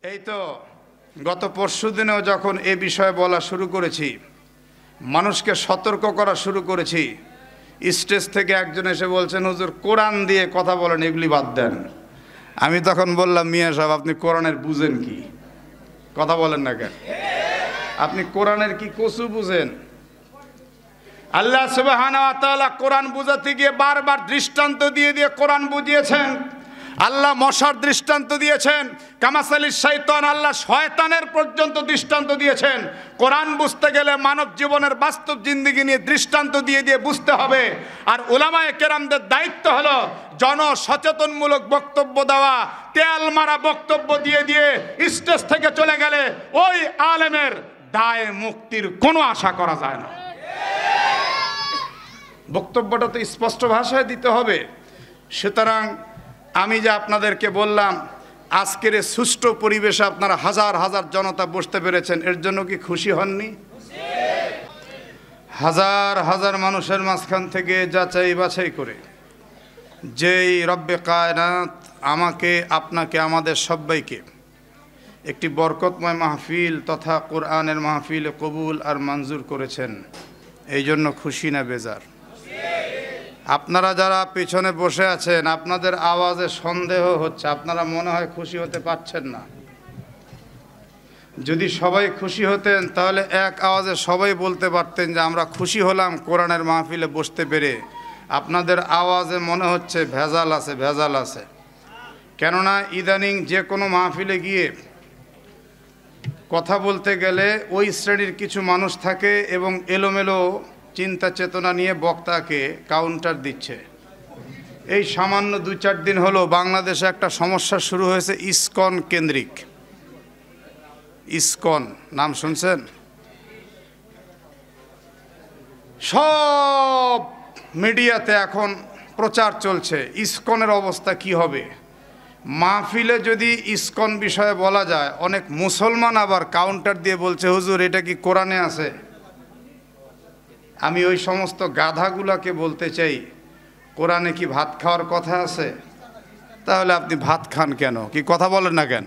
এই তো গত পরশুদিনেও যখন এ বিষয়ে বলা শুরু করেছি, মানুষকে সতর্ক করা শুরু করেছি, স্টেজ থেকে একজন এসে বলছেন, হুজুর কোরআন দিয়ে কথা বলেন, এগুলি বাদ দেন। আমি তখন বললাম, মিয়া সাহেব আপনি কোরআনের বুঝেন কি? কথা বলেন না কেন? আপনি কোরআনের কি কসু বুঝেন? আল্লাহ সুবহানাহু ওয়া তাআলা কোরআন বুঝাতে গিয়ে বারবার দৃষ্টান্ত দিয়ে দিয়ে কোরআন বুঝিয়েছেন। আল্লাহ মশার দৃষ্টান্ত দিয়েছেন, কামাসালিস শাইতান, আল্লাহ শয়তানের পর্যন্ত দৃষ্টান্ত দিয়েছেন। কোরআন বুঝতে গেলে মানব জীবনের বাস্তব জিন্দেগি নিয়ে দৃষ্টান্ত দিয়ে দিয়ে বুঝতে হবে। আর উলামায়ে কেরামদের দায়িত্ব হলো জনসচেতনমূলক বক্তব্য দেওয়া। তেল মারা বক্তব্য দিয়ে দিয়ে স্টেজ থেকে চলে গেলে ওই আলেমের দায় মুক্তির কোনো আশা করা যায় না। বক্তব্যটা তো স্পষ্ট ভাষায় দিতে হবে। সুতরাং আমি যে আপনাদেরকে বললাম, আজকের এই সুষ্ঠু পরিবেশে আপনারা হাজার হাজার জনতা বসতে পেরেছেন, এর জন্য কি খুশি হননি? হাজার হাজার মানুষের মাঝখান থেকে যাচাই বাছাই করে যেই রব্বে কায়নাত আমাকে, আপনাকে, আমাদের সবাইকে একটি বরকতময় মাহফিল তথা কোরআনের মাহফিলে কবুল আর মঞ্জুর করেছেন, এই জন্য খুশি না বেজার? আপনারা যারা পিছনে বসে আছেন, আপনাদের আওয়াজে সন্দেহ হচ্ছে, আপনারা মনে হয় খুশি হতে পারছেন না। যদি সবাই খুশি হতেন তাহলে এক আওয়াজে সবাই বলতে পারতেন যে আমরা খুশি হলাম কোরআনের মাহফিলে বসতে পেরে। আপনাদের আওয়াজে মনে হচ্ছে ভেজাল আছে, ভেজাল আছে। কেননা ইদানিং যে কোনো মাহফিলে গিয়ে কথা বলতে গেলে ওই শ্রেণীর কিছু মানুষ থাকে এবং এলোমেলো চিন্তা চেতনা নিয়ে বক্তাকে কাউন্টার দিচ্ছে। এই সামান্য 2-4 দিন হলো বাংলাদেশে একটা সমস্যা শুরু হয়েছে ইসকন কেন্দ্রিক। ইসকন নাম শুনছেন? সব মিডিয়াতে এখন প্রচার চলছে ইসকনের অবস্থা কি হবে। মাহফিলে যদি ইসকন বিষয়ে বলা যায়, অনেক মুসলমান আবার কাউন্টার দিয়ে বলছে, হুজুর এটা কি কোরআনে আছে? আমি ওই সমস্ত গাধাগুলাকে বলতে চাই, কোরআনে কি ভাত খাওয়ার কথা আছে? তাহলে আপনি ভাত খান কেন? কি কথা বলেন না কেন?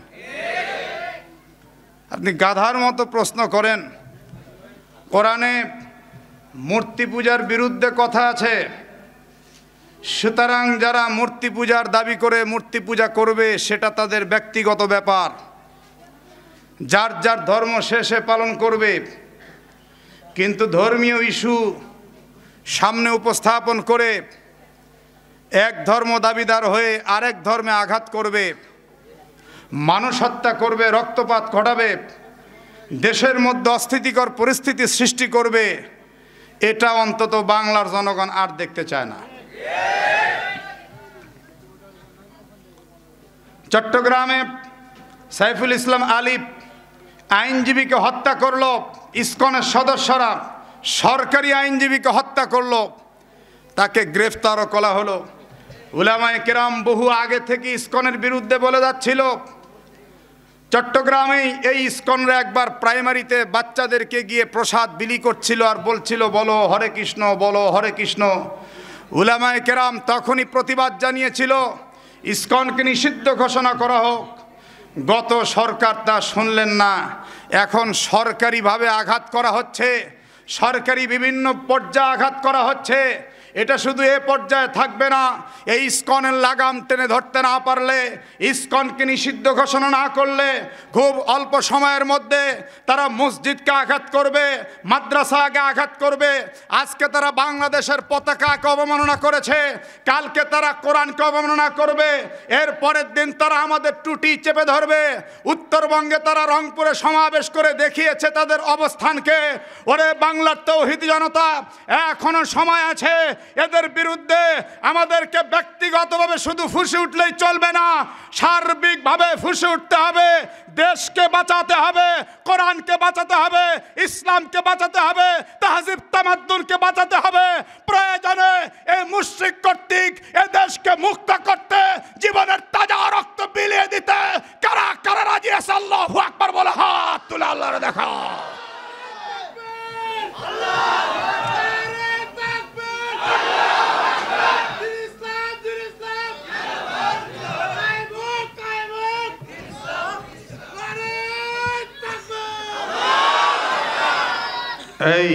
আপনি গাধার মতো প্রশ্ন করেন। কোরআনে মূর্তি পূজার বিরুদ্ধে কথা আছে। সুতরাং যারা মূর্তি পূজার দাবি করে মূর্তি পূজা করবে সেটা তাদের ব্যক্তিগত ব্যাপার, যার যার ধর্ম সে পালন করবে। কিন্তু ধর্মীয় ইস্যু সামনে উপস্থাপন করে এক ধর্ম দাবিদার হয়ে আরেক ধর্মে আঘাত করবে, মানুষ হত্যা করবে, রক্তপাত ঘটাবে, দেশের মধ্যে অস্থিতিকর পরিস্থিতি সৃষ্টি করবে, এটা অন্তত বাংলার জনগণ আর দেখতে চায় না। চট্টগ্রামে সাইফুল ইসলাম আলিফ আইনজীবীকে হত্যা করলো, ইসকনের সদস্যরা সরকারি আইনজীবীকে হত্যা করলো, তাকে গ্রেফতারও করা হলো। উলামায়ে কেরাম বহু আগে থেকে ইসকনের বিরুদ্ধে বলে যাচ্ছিল। চট্টগ্রামেই এই ইসকনরা একবার প্রাইমারিতে বাচ্চাদেরকে গিয়ে প্রসাদ বিলি করছিল আর বলছিল, বলো হরে কৃষ্ণ, বলো হরে কৃষ্ণ। উলামায়ে কেরাম তখনই প্রতিবাদ জানিয়েছিল, ইসকনকে নিষিদ্ধ ঘোষণা করা হোক। গত সরকার তা শুনলেন না। এখন সরকারিভাবে আঘাত করা হচ্ছে, সরকারি বিভিন্ন পর্যায়ে আঘাত করা হচ্ছে। এটা শুধু এ পর্যায়ে থাকবে না। এই ইসকনের লাগাম টেনে ধরতে না পারলে, ইসকনকে নিষিদ্ধ ঘোষণা না করলে খুব অল্প সময়ের মধ্যে তারা মসজিদকে আঘাত করবে, মাদ্রাসাকে আঘাত করবে। আজকে তারা বাংলাদেশের পতাকাকে অবমাননা করেছে, কালকে তারা কোরআনকে অবমাননা করবে, এর পরের দিন তারা আমাদের টুটি চেপে ধরবে। উত্তরবঙ্গে তারা রংপুরে সমাবেশ করে দেখিয়েছে তাদের অবস্থানকে। ওরে বাংলার তৌহিদি জনতা, এখনো সময় আছে। এদের বিরুদ্ধে আমাদেরকে ব্যক্তিগতভাবে শুধু ফুঁসে উঠলেই চলবে না, সার্বিকভাবে ফুঁসে উঠতে হবে। দেশকে বাঁচাতে হবে, কোরআনকে বাঁচাতে হবে, ইসলামকে বাঁচাতে হবে, তাহজিব তামাদ্দুনকে বাঁচাতে হবে। প্রয়োজনে এই মুশরিক কর্তৃক এ দেশকে মুক্ত করতে, জীবনের তাজা রক্ত বিলিয়ে দিতে কারা কারা রাজি আছে? আল্লাহু আকবার বলে হাত তুলে আল্লাহরে দেখা। এই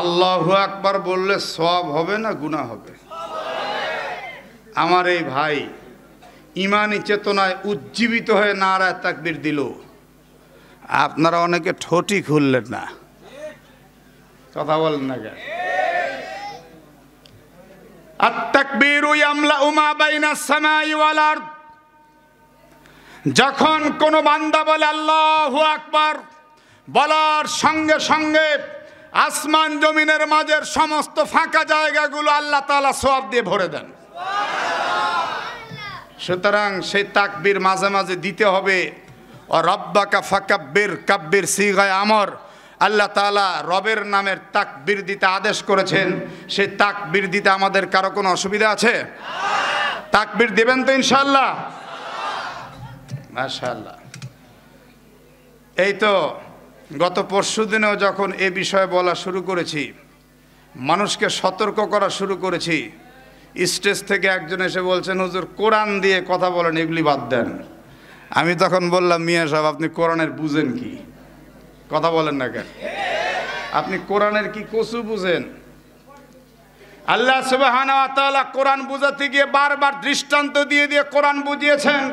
আল্লাহু আকবার বললে সওয়াব হবে না গুনাহ হবে? আমার এই ভাই ইমানি চেতনায় উজ্জীবিত হয়ে নারায়ে তাকবীর দিল, আপনারা অনেকে ঠোঁটই খুললেন না, কথা বলেন না কেন? আত-তাকবীরু ইয়ামলাউ মা বাইনাস সামাই ওয়াল আরদ। যখন কোন বান্দা বলে আল্লাহু আকবার, বলার সঙ্গে সঙ্গে আসমান জমিনের মাঝের সমস্ত ফাঁকা জায়গাগুলো আল্লাহ তাআলা সওয়াব দিয়ে ভরে দেন। সুতরাং সেই তাকবীর মাঝে মাঝে দিতে হবে। ও রব্বাকা ফাকাব্বির, কাব্বির সিগায় আমর। আল্লাহ তাআলা রবের নামের তাকবীর দিতে আদেশ করেছেন, সেই তাকবীর দিতে আমাদের কারো কোনো অসুবিধা আছে? তাকবীর দিবেন তো ইনশাআল্লাহ? মাশাআল্লাহ। এই তো গত পরশুদিনেও যখন এ বিষয়ে বলা শুরু করেছি, মানুষকে সতর্ক করা শুরু করেছি, স্টেজ থেকে একজন এসে বলছেন হুজুর কোরআন দিয়ে কথা বলেন, এগুলি বাদ দেন। আমি তখন বললাম মিয়া সাহেব আপনি কোরআনের বুঝেন কি? কথা বলেন না কেন? আপনি কোরআনের কি কসু বুঝেন? আল্লাহ সুবহানাহু ওয়া তাআলা কোরআন বুঝাতে গিয়ে বারবার দৃষ্টান্ত দিয়ে দিয়ে কোরআন বুঝিয়েছেন।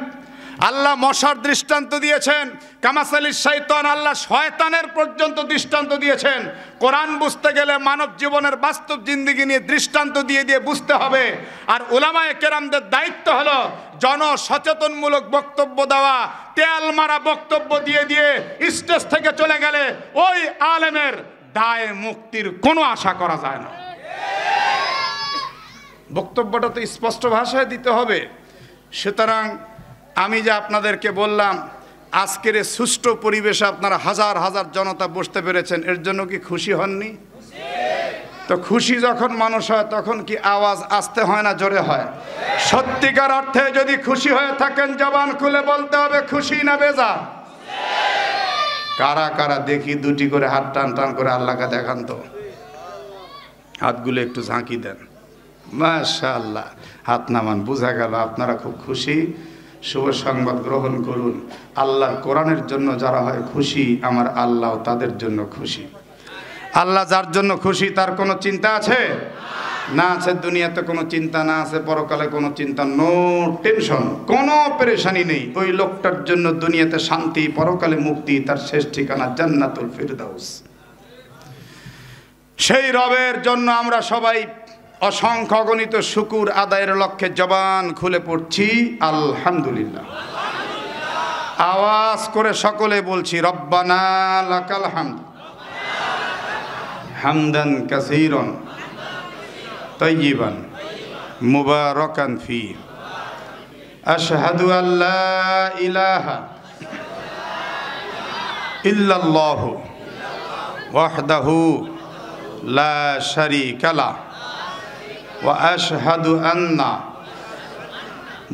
আল্লাহ মশার দৃষ্টান্ত দিয়েছেন, কামাসালিস শাইতান, আল্লাহ শয়তানের পর্যন্ত দৃষ্টান্ত দিয়েছেন। কোরআন বুঝতে গেলে মানব জীবনের বাস্তব জিন্দেগি নিয়ে দৃষ্টান্ত দিয়ে দিয়ে বুঝতে হবে। আর উলামায়ে কেরামদের দায়িত্ব হলো জনসচেতনমূলক বক্তব্য দেওয়া। তেল মারা বক্তব্য দিয়ে দিয়ে স্টেজ থেকে চলে গেলে ওই আলেমের দায় মুক্তির কোনো আশা করা যায় না। বক্তব্যটা তো স্পষ্ট ভাষায় দিতে হবে। সুতরাং আমি যে আপনাদেরকে বললাম আজকের এই সুষ্ঠু পরিবেশে আপনারা হাজার হাজার জনতা বসতে পেরেছেন, এর জন্য কি খুশি হননি? তো খুশি যখন মানুষ হয় তখন কি আওয়াজ আস্তে হয় না জোরে হয়? সত্যিকার অর্থে যদি খুশি হয়ে থাকেন জবান খুলে বলতে হবে খুশি না বেজার? কারা কারা দেখি দুটি করে হাত টান টান করে আল্লাহকে দেখান তো, হাতগুলো একটু ঝাঁকি দেন। মাশাআল্লাহ, হাত নামান, বোঝা গেল আপনারা খুব খুশি। শুভ সংবাদ গ্রহণ করুন। আল্লাহর কোরআনের জন্য যারা হয় খুশি, আমার আল্লাহ তাদের জন্য খুশি। আল্লাহ যার জন্য খুশি তার কোনো চিন্তা আছে? না আছে দুনিয়াতে কোনো চিন্তা, না আছে পরকালে কোনো চিন্তা, নো টেনশন, কোনো পেরেশানি নেই। ওই লোকটার জন্য দুনিয়াতে শান্তি, পরকালে মুক্তি, তার শেষ ঠিকানা জান্নাতুল ফিরদাউস। সেই রবের জন্য আমরা সবাই অসংখ্য অগণিত শুকুর আদায়ের লক্ষ্যে জবান খুলে পড়ছি আলহামদুলিল্লাহ। আওয়াজ করে সকলে বলছি রব্বানা লাকাল হামদ হামদান কাসীরান তাইয়িবান মুবারাকান ফি। আশহাদু আল্লা ইলাহা ইল্লাল্লাহু ওয়াহদাহু লা শারীকা লাহু ওয়া আশহাদু আন্না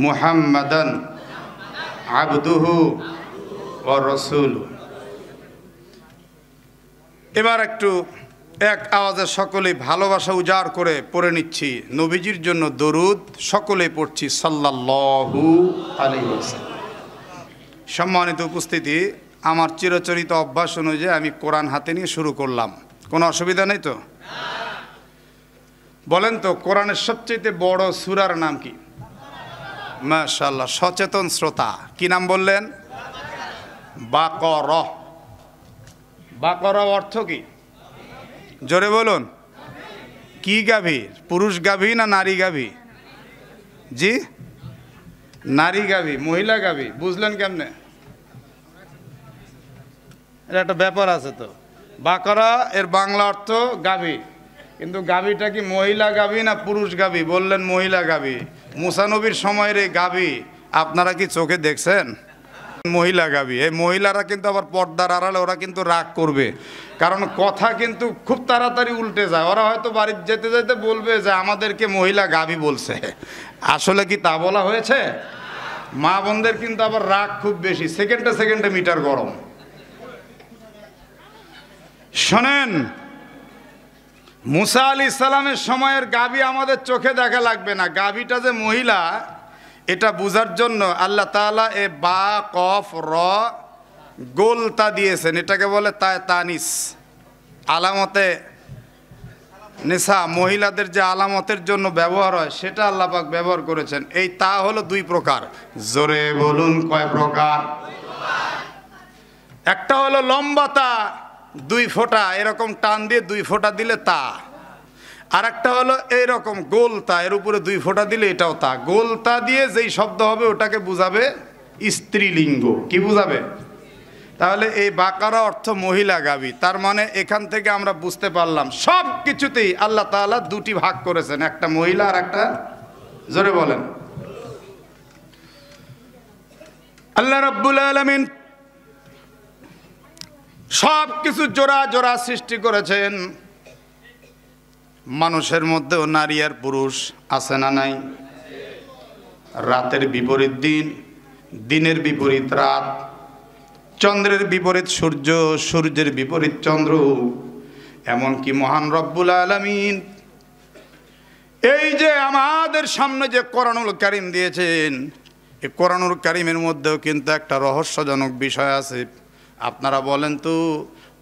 মুহাম্মাদান আবদুহু ওয়া রাসূলুহু। এবার একটু এক আওয়াজে সকলেই ভালোবাসা উজাড় করে পড়ে নিচ্ছি নবীজির জন্য দরুদ। সকলেই পড়ছি সাল্লাল্লাহু আলাইহি ওয়াসাল্লাম। সম্মানিত উপস্থিতি, আমার চিরচরিত অভ্যাস অনুযায়ী আমি কোরআন হাতে নিয়ে শুরু করলাম, কোনো অসুবিধা নেই তো? বলেন তো কোরআনের সবচেয়ে বড় সূরার নাম কি? মাশাআল্লাহ, সচেতন শ্রোতা কি নাম বললেন? বাকরা। বাকরা অর্থ কি? জোরে বলুন। কি গাভী? পুরুষ গাভী না নারী গাভী? জি, নারী গাভী, মহিলা গাভী। বুঝলেন কেমনে? এটা একটা ব্যাপার আছে তো। বাকরা এর বাংলা অর্থ গাভী, কিন্তু গাভীটা কি মহিলা গাভী না পুরুষ গাভী? বললেন মহিলা গাভী। মুসা নবীর সময়ের এই গাভী আপনারা কি চোখে দেখছেন? মহিলা গাভী। এই মহিলারা কিন্তু আবার পর্দার আড়ালে ওরা কিন্তু রাগ করবে, কারণ কথা কিন্তু খুব তাড়াতাড়ি উল্টে যায়। ওরা হয়তো বাড়ি যেতে যেতে বলবে যে আমাদেরকে মহিলা গাভী বলছে, আসলে কি তা বলা হয়েছে? মা বোনদের কিন্তু আবার রাগ খুব বেশি, সেকেন্ডে সেকেন্ডে মিটার গরম। শোনেন, মুসা আলাইহিস সালামের সময়ের গাভী আমাদের চোখে দেখা লাগবে না। গাভীটা যে মহিলা এটা বোঝার জন্য আল্লাহ তাআলা এ বা কফ র গোলতা দিয়েছেন, এটাকে বলে তানিস। আলামতে নেশা মহিলাদের যে আলামতের জন্য ব্যবহার হয় সেটা আল্লাহ পাক ব্যবহার করেছেন। এই তা হলো দুই প্রকার। জোরে বলুন কয় প্রকার? একটা হলো লম্বা তা, 2 ফোঁটা এরকম টান দিয়ে 2 ফোঁটা দিলে তা। আর একটা হলো এইরকম গোল তা, এর উপরে 2 ফোঁটা দিলে এটাও তা। গোল তা দিয়ে যেই শব্দ হবে ওটাকে বুঝাবে স্ত্রীলিঙ্গ। কি বুঝাবে? তাহলে এই বাকারা অর্থ মহিলা গাবি। তার মানে এখান থেকে আমরা বুঝতে পারলাম সব কিছুতেই আল্লাহ তাআলা 2টি ভাগ করেছেন, একটা মহিলা আর একটা, জোরে বলেন, আল্লাহ রাব্বুল আলামিন সব কিছু জোড়া জোড়া সৃষ্টি করেছেন। মানুষের মধ্যেও নারী আর পুরুষ আছে না নাই? রাতের বিপরীত দিন, দিনের বিপরীত রাত, চন্দ্রের বিপরীত সূর্য, সূর্যের বিপরীত চন্দ্র। এমনকি মহান রব্বুল আলামিন এই যে আমাদের সামনে যে কোরআনুল কারীম দিয়েছেন, এই কোরআনুল কারীমের মধ্যেও কিন্তু একটা রহস্যজনক বিষয় আছে। আপনারা বলেন তো,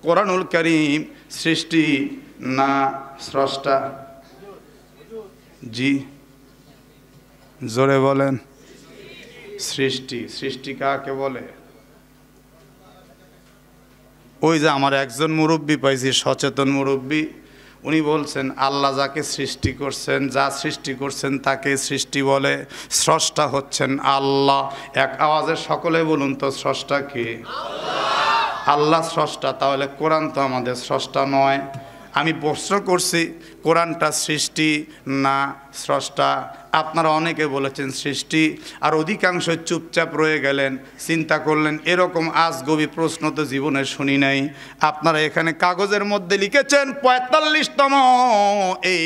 কোরআনুল কারীম সৃষ্টি না স্রষ্টা? জি, জোরে বলেন। সৃষ্টি। সৃষ্টি কাকে বলে? ওই যে আমার একজন মুরব্বী পাইছি, সচেতন মুরব্বী, উনি বলছেন আল্লাহ যাকে সৃষ্টি করছেন, যা সৃষ্টি করছেন তাকে সৃষ্টি বলে। স্রষ্টা হচ্ছেন আল্লাহ। এক আওয়াজে সকলে বলুন তো, স্রষ্টা কে? আল্লাহ স্রষ্টা। তাহলে কোরআন তো আমাদের স্রষ্টা নয়। আমি প্রশ্ন করছি কোরআনটা সৃষ্টি না স্রষ্টা? আপনারা অনেকে বলেছেন সৃষ্টি, আর অধিকাংশ চুপচাপ রয়ে গেলেন। চিন্তা করলেন এরকম আজগবি প্রশ্ন তো জীবনে শুনি নাই। আপনারা এখানে কাগজের মধ্যে লিখেছেন 45তম এই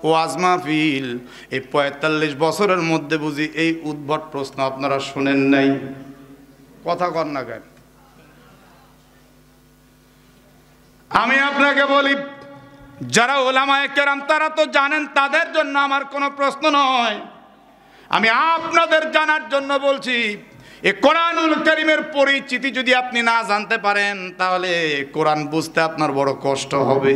ওয়াজ মাহফিল। এই 45 বছরের মধ্যে বুঝি এই উদ্ভট প্রশ্ন আপনারা শুনেন নাই? কথা কন না কেন? আমি আপনাকে বলি, যারা ওলামায়ে কেরাম তারা তো জানেন, তাদের জন্য আমার কোনো প্রশ্ন নয়। আমি আপনাদের জানার জন্য বলছি। এই কোরআনুল কারীমের পরিচিতি যদি আপনি না জানতে পারেন, তাহলে কোরআন বুঝতে আপনার বড় কষ্ট হবে।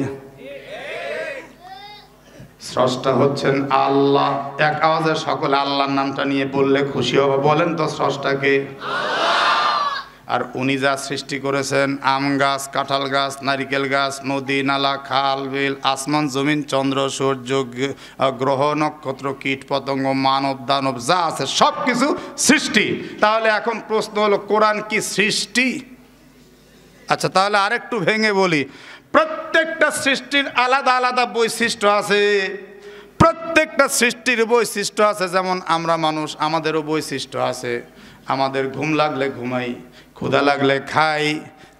স্রষ্টা হচ্ছেন আল্লাহ। এক আওয়াজে সকলে আল্লাহর নামটা নিয়ে বললে খুশি হবে। বলেন তো স্রষ্টাকে? আর উনি যা সৃষ্টি করেছেন, আম গাছ, কাঁঠাল গাছ, নারিকেল গাছ, নদী নালা, খাল বিল, আসমান জমিন, চন্দ্র সূর্য, গ্রহ নক্ষত্র, কীট পতঙ্গ, মানব দানব যা আছে সব কিছু সৃষ্টি। তাহলে এখন প্রশ্ন হলো, কোরআন কি সৃষ্টি? আচ্ছা, তাহলে আরেকটু ভেঙে বলি, প্রত্যেকটা সৃষ্টির আলাদা আলাদা বৈশিষ্ট্য আছে। প্রত্যেকটা সৃষ্টির বৈশিষ্ট্য আছে। যেমন আমরা মানুষ, আমাদেরও বৈশিষ্ট্য আছে। আমাদের ঘুম লাগলে ঘুমাই, ক্ষুধা লাগলে খাই,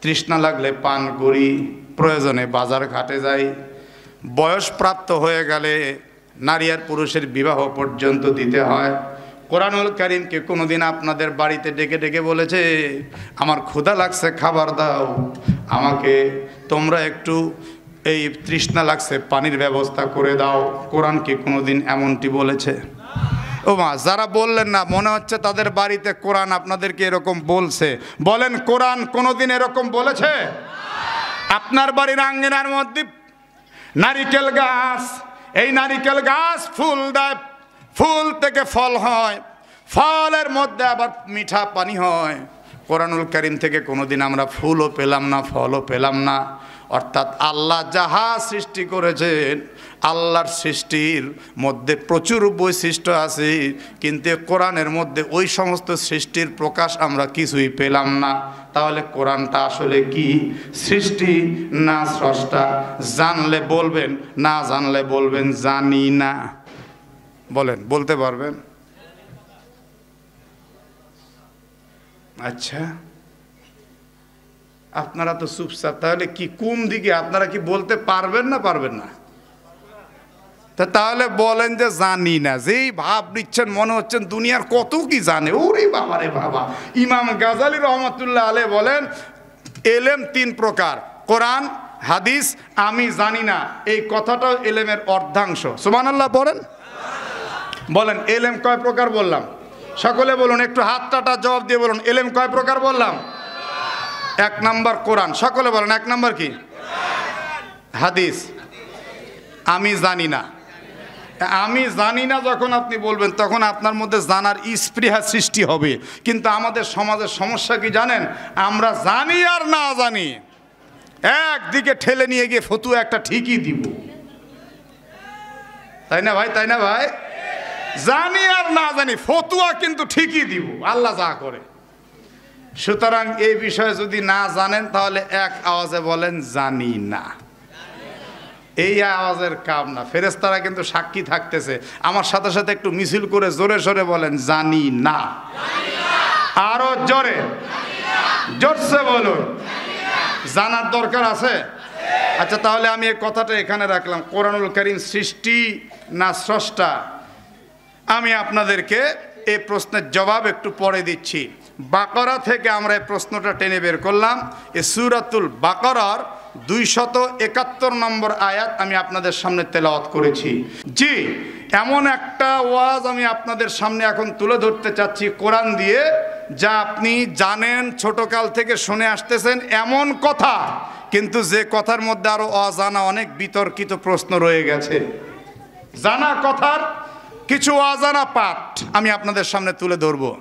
তৃষ্ণা লাগলে পান করি, প্রয়োজনে বাজার ঘাটে যাই। বয়সপ্রাপ্ত হয়ে গেলে নারী আর পুরুষের বিবাহ পর্যন্ত দিতে হয়। কোরআনুল কারীমকে কোনোদিন আপনাদের বাড়িতে ডেকে ডেকে বলেছে আমার ক্ষুধা লাগছে, খাবার দাও আমাকে, তোমরা একটু এই তৃষ্ণা লাগছে, পানির ব্যবস্থা করে দাও? কোরআন কি কোনোদিন এমনটি বলেছে? ও মা, যারা বললেন না, মনে হচ্ছে তাদের বাড়িতে কোরআন আপনাদেরকে এরকম বলছে। বলেন, কোরআন কোনোদিন এরকম বলেছে? আপনার বাড়ির আঙ্গিনার মধ্যে নারিকেল গাছ, এই নারিকেল গাছ ফুল দেয়, ফুল থেকে ফল হয়, ফলের মধ্যে আবার মিঠা পানি হয়। কোরআনুল কারীম থেকে কোনোদিন আমরা ফুলও পেলাম না, ফলও পেলাম না। অর্থাৎ আল্লাহ যাহা সৃষ্টি করেছেন, আল্লাহর সৃষ্টির মধ্যে প্রচুর বৈশিষ্ট্য আছে, কিন্তু কোরআনের মধ্যে ওই সমস্ত সৃষ্টির প্রকাশ আমরা কিছুই পেলাম না। তাহলে কোরআনটা আসলে কি? সৃষ্টি না স্রষ্টা? জানলে বলবেন, না জানলে বলবেন জানি না। বলেন, বলতে পারবেন? আচ্ছা, আপনারা তো চুপচাপ। তাহলে কি কোন দিকে? আপনারা কি বলতে পারবেন না পারবেন না? তাহলে বলেন যে জানি না। যেই ভাব নিচ্ছেন মনে হচ্ছেন দুনিয়ার কত কি জানে। ওরে বাবা রে বাবা। ইমাম গাজালি রহমাতুল্লাহ আলাইহি বলেন এলেম 3 প্রকার, কোরআন, হাদিস, আমি জানি না। এই কথাটাও এলেমের অর্ধাংশ। সুবহানাল্লাহ বলেন। বলেন এলেম কয় প্রকার বললাম? সকলে বলুন, একটু হাতটা জবাব দিয়ে বলুন, এলেম কয় প্রকার বললাম? 1 নাম্বার কোরআন। সকলে বলেন 1 নাম্বার কি? হাদিস? আমি জানি না। আমি জানি না যখন আপনি বলবেন, তখন আপনার মধ্যে জানার স্পৃহা সৃষ্টি হবে। কিন্তু আমাদের সমাজের সমস্যা কি জানেন? আমরা জানি আর না জানি একদিকে ঠেলে নিয়ে গিয়ে ফতুয়া একটা ঠিকই দিব, তাই না ভাই? তাই না ভাই? জানি আর না জানি ফতুয়া কিন্তু ঠিকই দিব, আল্লাহ যা করে। সুতরাং এই বিষয়ে যদি না জানেন তাহলে এক আওয়াজে বলেন জানি না। এই আওয়াজের কাম না, ফেরেশতারা কিন্তু সাক্ষী থাকতেছে। আমার সাথে সাথে একটু মিছিল করে জোরে সোরে বলেন জানি না। আরো জোরে, জোরসে বলুন। জানার দরকার আছে? আচ্ছা, তাহলে আমি এই কথাটা এখানে রাখলাম। কোরআনুল কারীম সৃষ্টি না স্রষ্টা? আমি আপনাদেরকে এই প্রশ্নের জবাব একটু পরে দিচ্ছি। বাকারা থেকে আমরা এই প্রশ্নটা টেনে বের করলাম। এই সূরাতুল বাকারার 271 নম্বর আয়াত আমি আপনাদের সামনে তেলাওয়াত করেছি। জি, এমন একটা ওয়াজ আমি আপনাদের সামনে এখন তুলে ধরতে চাচ্ছি কোরআন দিয়ে, যা আপনি জানেন, ছোটকাল থেকে শুনে আসতেছেন এমন কথা, কিন্তু যে কথার মধ্যে আরো অজানা অনেক বিতর্কিত প্রশ্ন রয়ে গেছে। জানা কথার কিছু অজানা পাঠ আমি আপনাদের সামনে তুলে ধরবো।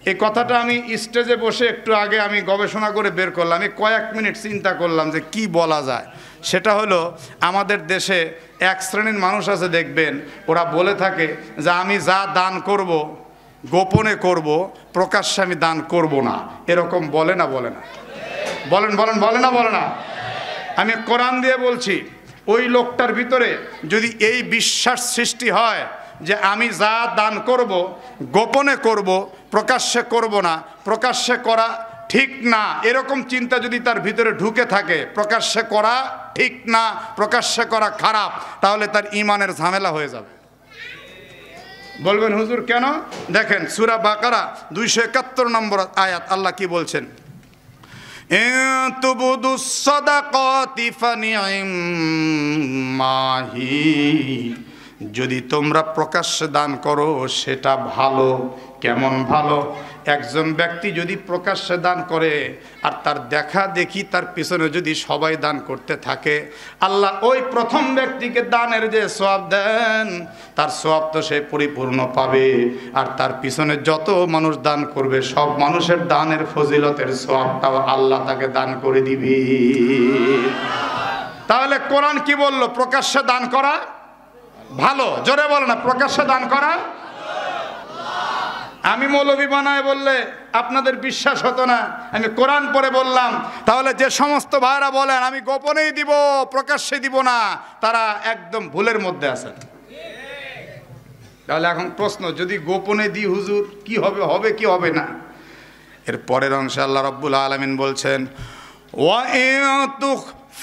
এই কথাটা আমি স্টেজে বসে একটু আগে আমি গবেষণা করে বের করলাম। আমি কয়েক মিনিট চিন্তা করলাম যে কি বলা যায়। সেটা হলো, আমাদের দেশে এক শ্রেণীর মানুষ আছে, দেখবেন ওরা বলে থাকে যে আমি যা দান করব গোপনে করব, প্রকাশ্যে আমি দান করব না। এরকম বলে না? বলে না? বলেন বলেন, বলে না? বলে না? আমি কোরআন দিয়ে বলছি, ওই লোকটার ভিতরে যদি এই বিশ্বাস সৃষ্টি হয় যে আমি যা দান করব গোপনে করব, প্রকাশ্যে করব না, প্রকাশ্যে করা ঠিক না, এরকম চিন্তা যদি তার ভিতরে ঢুকে থাকে, প্রকাশ্যে করা ঠিক না, প্রকাশ্যে করা খারাপ, তাহলে তার ঈমানের ঝামেলা হয়ে যাবে। বলবেন হুজুর কেন? দেখেন সূরা বাকারা 271 নম্বর আয়াত, আল্লাহ কি বলছেন? তুবুদুস সাদাকাতি ফানি'মাহি, যদি তোমরা প্রকাশ্যে দান করো সেটা ভালো। কেমন ভালো? একজন ব্যক্তি যদি প্রকাশ্যে দান করে আর তার দেখা দেখি তার পিছনে যদি সবাই দান করতে থাকে, আল্লাহ ওই প্রথম ব্যক্তিকে দানের যে সওয়াব দেন তার সওয়াব তো সে পরিপূর্ণ পাবে, আর তার পিছনে যত মানুষ দান করবে সব মানুষের দানের ফজিলতের সওয়াবটাও আল্লাহ তাকে দান করে দিবে। তাহলে কোরআন কি বলল? প্রকাশ্যে দান করা ভালো। জোরে বলো না, প্রকাশ্যে দান করা। আমি মৌলবি বানায় বললে আপনাদের বিশ্বাস হতো না, আমি কোরআন পড়ে বললাম। তাহলে যে সমস্ত ভাইরা বলেন আমি গোপনেই দিব, প্রকাশ্যে দিব না, তারা একদম ভুলের মধ্যে আছেন। তাহলে এখন প্রশ্ন, যদি গোপনে দিই হুজুর কি হবে? হবে কি হবে না? এর পরের অংশে আল্লাহ রাব্বুল আলামিন বলছেন, ওয়া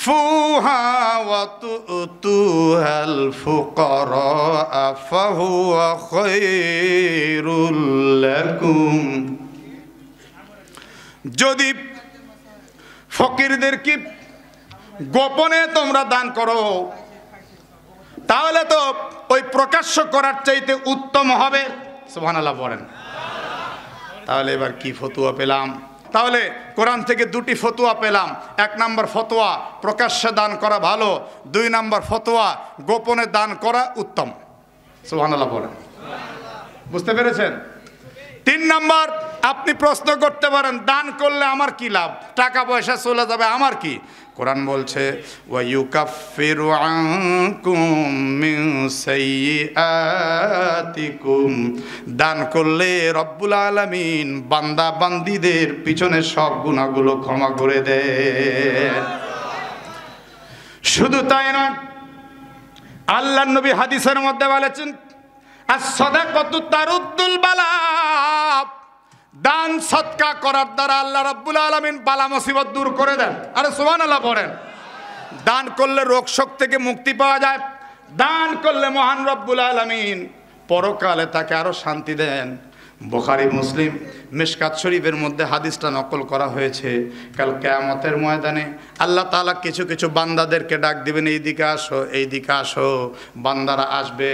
ফুহা ওয়া তুতুহাল ফুকারা ফাহুয়া খায়রুল লাকুম, যদি ফকিরদেরকে গোপনে তোমরা দান করো তাহলে তো ওই প্রকাশ্য করার চাইতে উত্তম হবে। সুবহানাল্লাহ বলেন। তাহলে এবার কি ফতোয়া পেলাম? তাহলে কোরআন থেকে দুটি ফতোয়া পেলাম। এক নম্বর ফতোয়া, প্রকাশ্যে দান করা ভালো। 2 নম্বর ফতোয়া, গোপনে দান করা উত্তম। সুবহানাল্লাহ বলেন। বুঝতে পেরেছেন? 3 নম্বর, আপনি প্রশ্ন করতে পারেন দান করলে আমার কি লাভ? টাকা পয়সা চলে যাবে, আমার কি? কোরআন বলছে ওয়া ইউকাফিরু আনকুম মিন সাইয়্যাতিকুম, দান করলে রব্বুল আলামিন বান্দা বান্দীদের পিছনে সব গুনাহগুলো ক্ষমা করে দেন। শুধু তাই নয়, আল্লাহর নবী হাদিসের মধ্যে বলেছেন আস-সাদাকাতু তারুদ্দুল বালা, দান সদকা করার দ্বারা আল্লাহ রাব্বুল আলামিন বালা মুসিবত দূর করে দেন। আরে সুবহানাল্লাহ পড়েন। দান করলে রোগ শোক থেকে মুক্তি পাওয়া যায়। দান করলে মহান রব্বুল আলামিন পরকালে তাকে আরো শান্তি দেন। বুখারী মুসলিম মিশকাত শরীফের মধ্যে হাদিসটা নকল করা হয়েছে। কাল কিয়ামতের ময়দানে আল্লাহ তাআলা কিছু কিছু বান্দাদেরকে ডাক দিবেন, এইদিকে আসো, এইদিকে আসো। বান্দারা আসবে,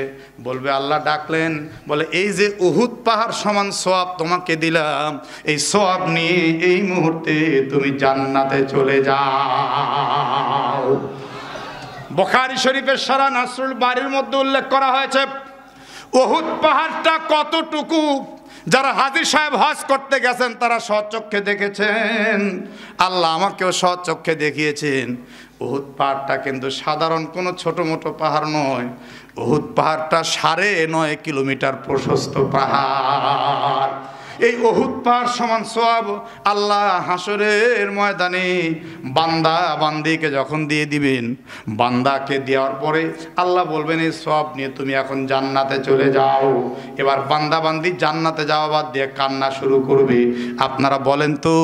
বলবে আল্লাহ ডাকলেন, বলে এই যে উহুদ পাহাড় সমান সওয়াব তোমাকে দিলাম, এই সওয়াব নিয়ে এই মুহূর্তে তুমি জান্নাতে চলে যাও। বুখারী শরীফের সারা নাসরুল বারীর মধ্যে উল্লেখ করা হয়েছে উহুদ পাহাড়টা কতটুকু যারা হাজী সাহেব হজ করতে গেছেন তারা স্বচক্ষে দেখেছেন, আল্লাহ আমাকেও স্বচক্ষে দেখিয়েছেন। উহুদ পাহাড়টা কিন্তু সাধারণ কোনো ছোট মোটো পাহাড় নয়, উহুদ পাহাড়টা 9.5 কিলোমিটার প্রশস্ত পাহাড়। এই উহুদ পাহাড় সমান সওয়াব আল্লাহ হাসরের ময়দানে বান্দা বান্দিকে যখন দিয়ে দিবেন, বান্দাকে দেওয়ার পরে আল্লাহ বলবেন এই সওয়াব নিয়ে তুমি এখন জান্নাতে চলে যাও। এবার বান্দা বান্দি জান্নাতে যাওয়া বাদ দিয়ে কান্না শুরু করবে। আপনারা বলেন তো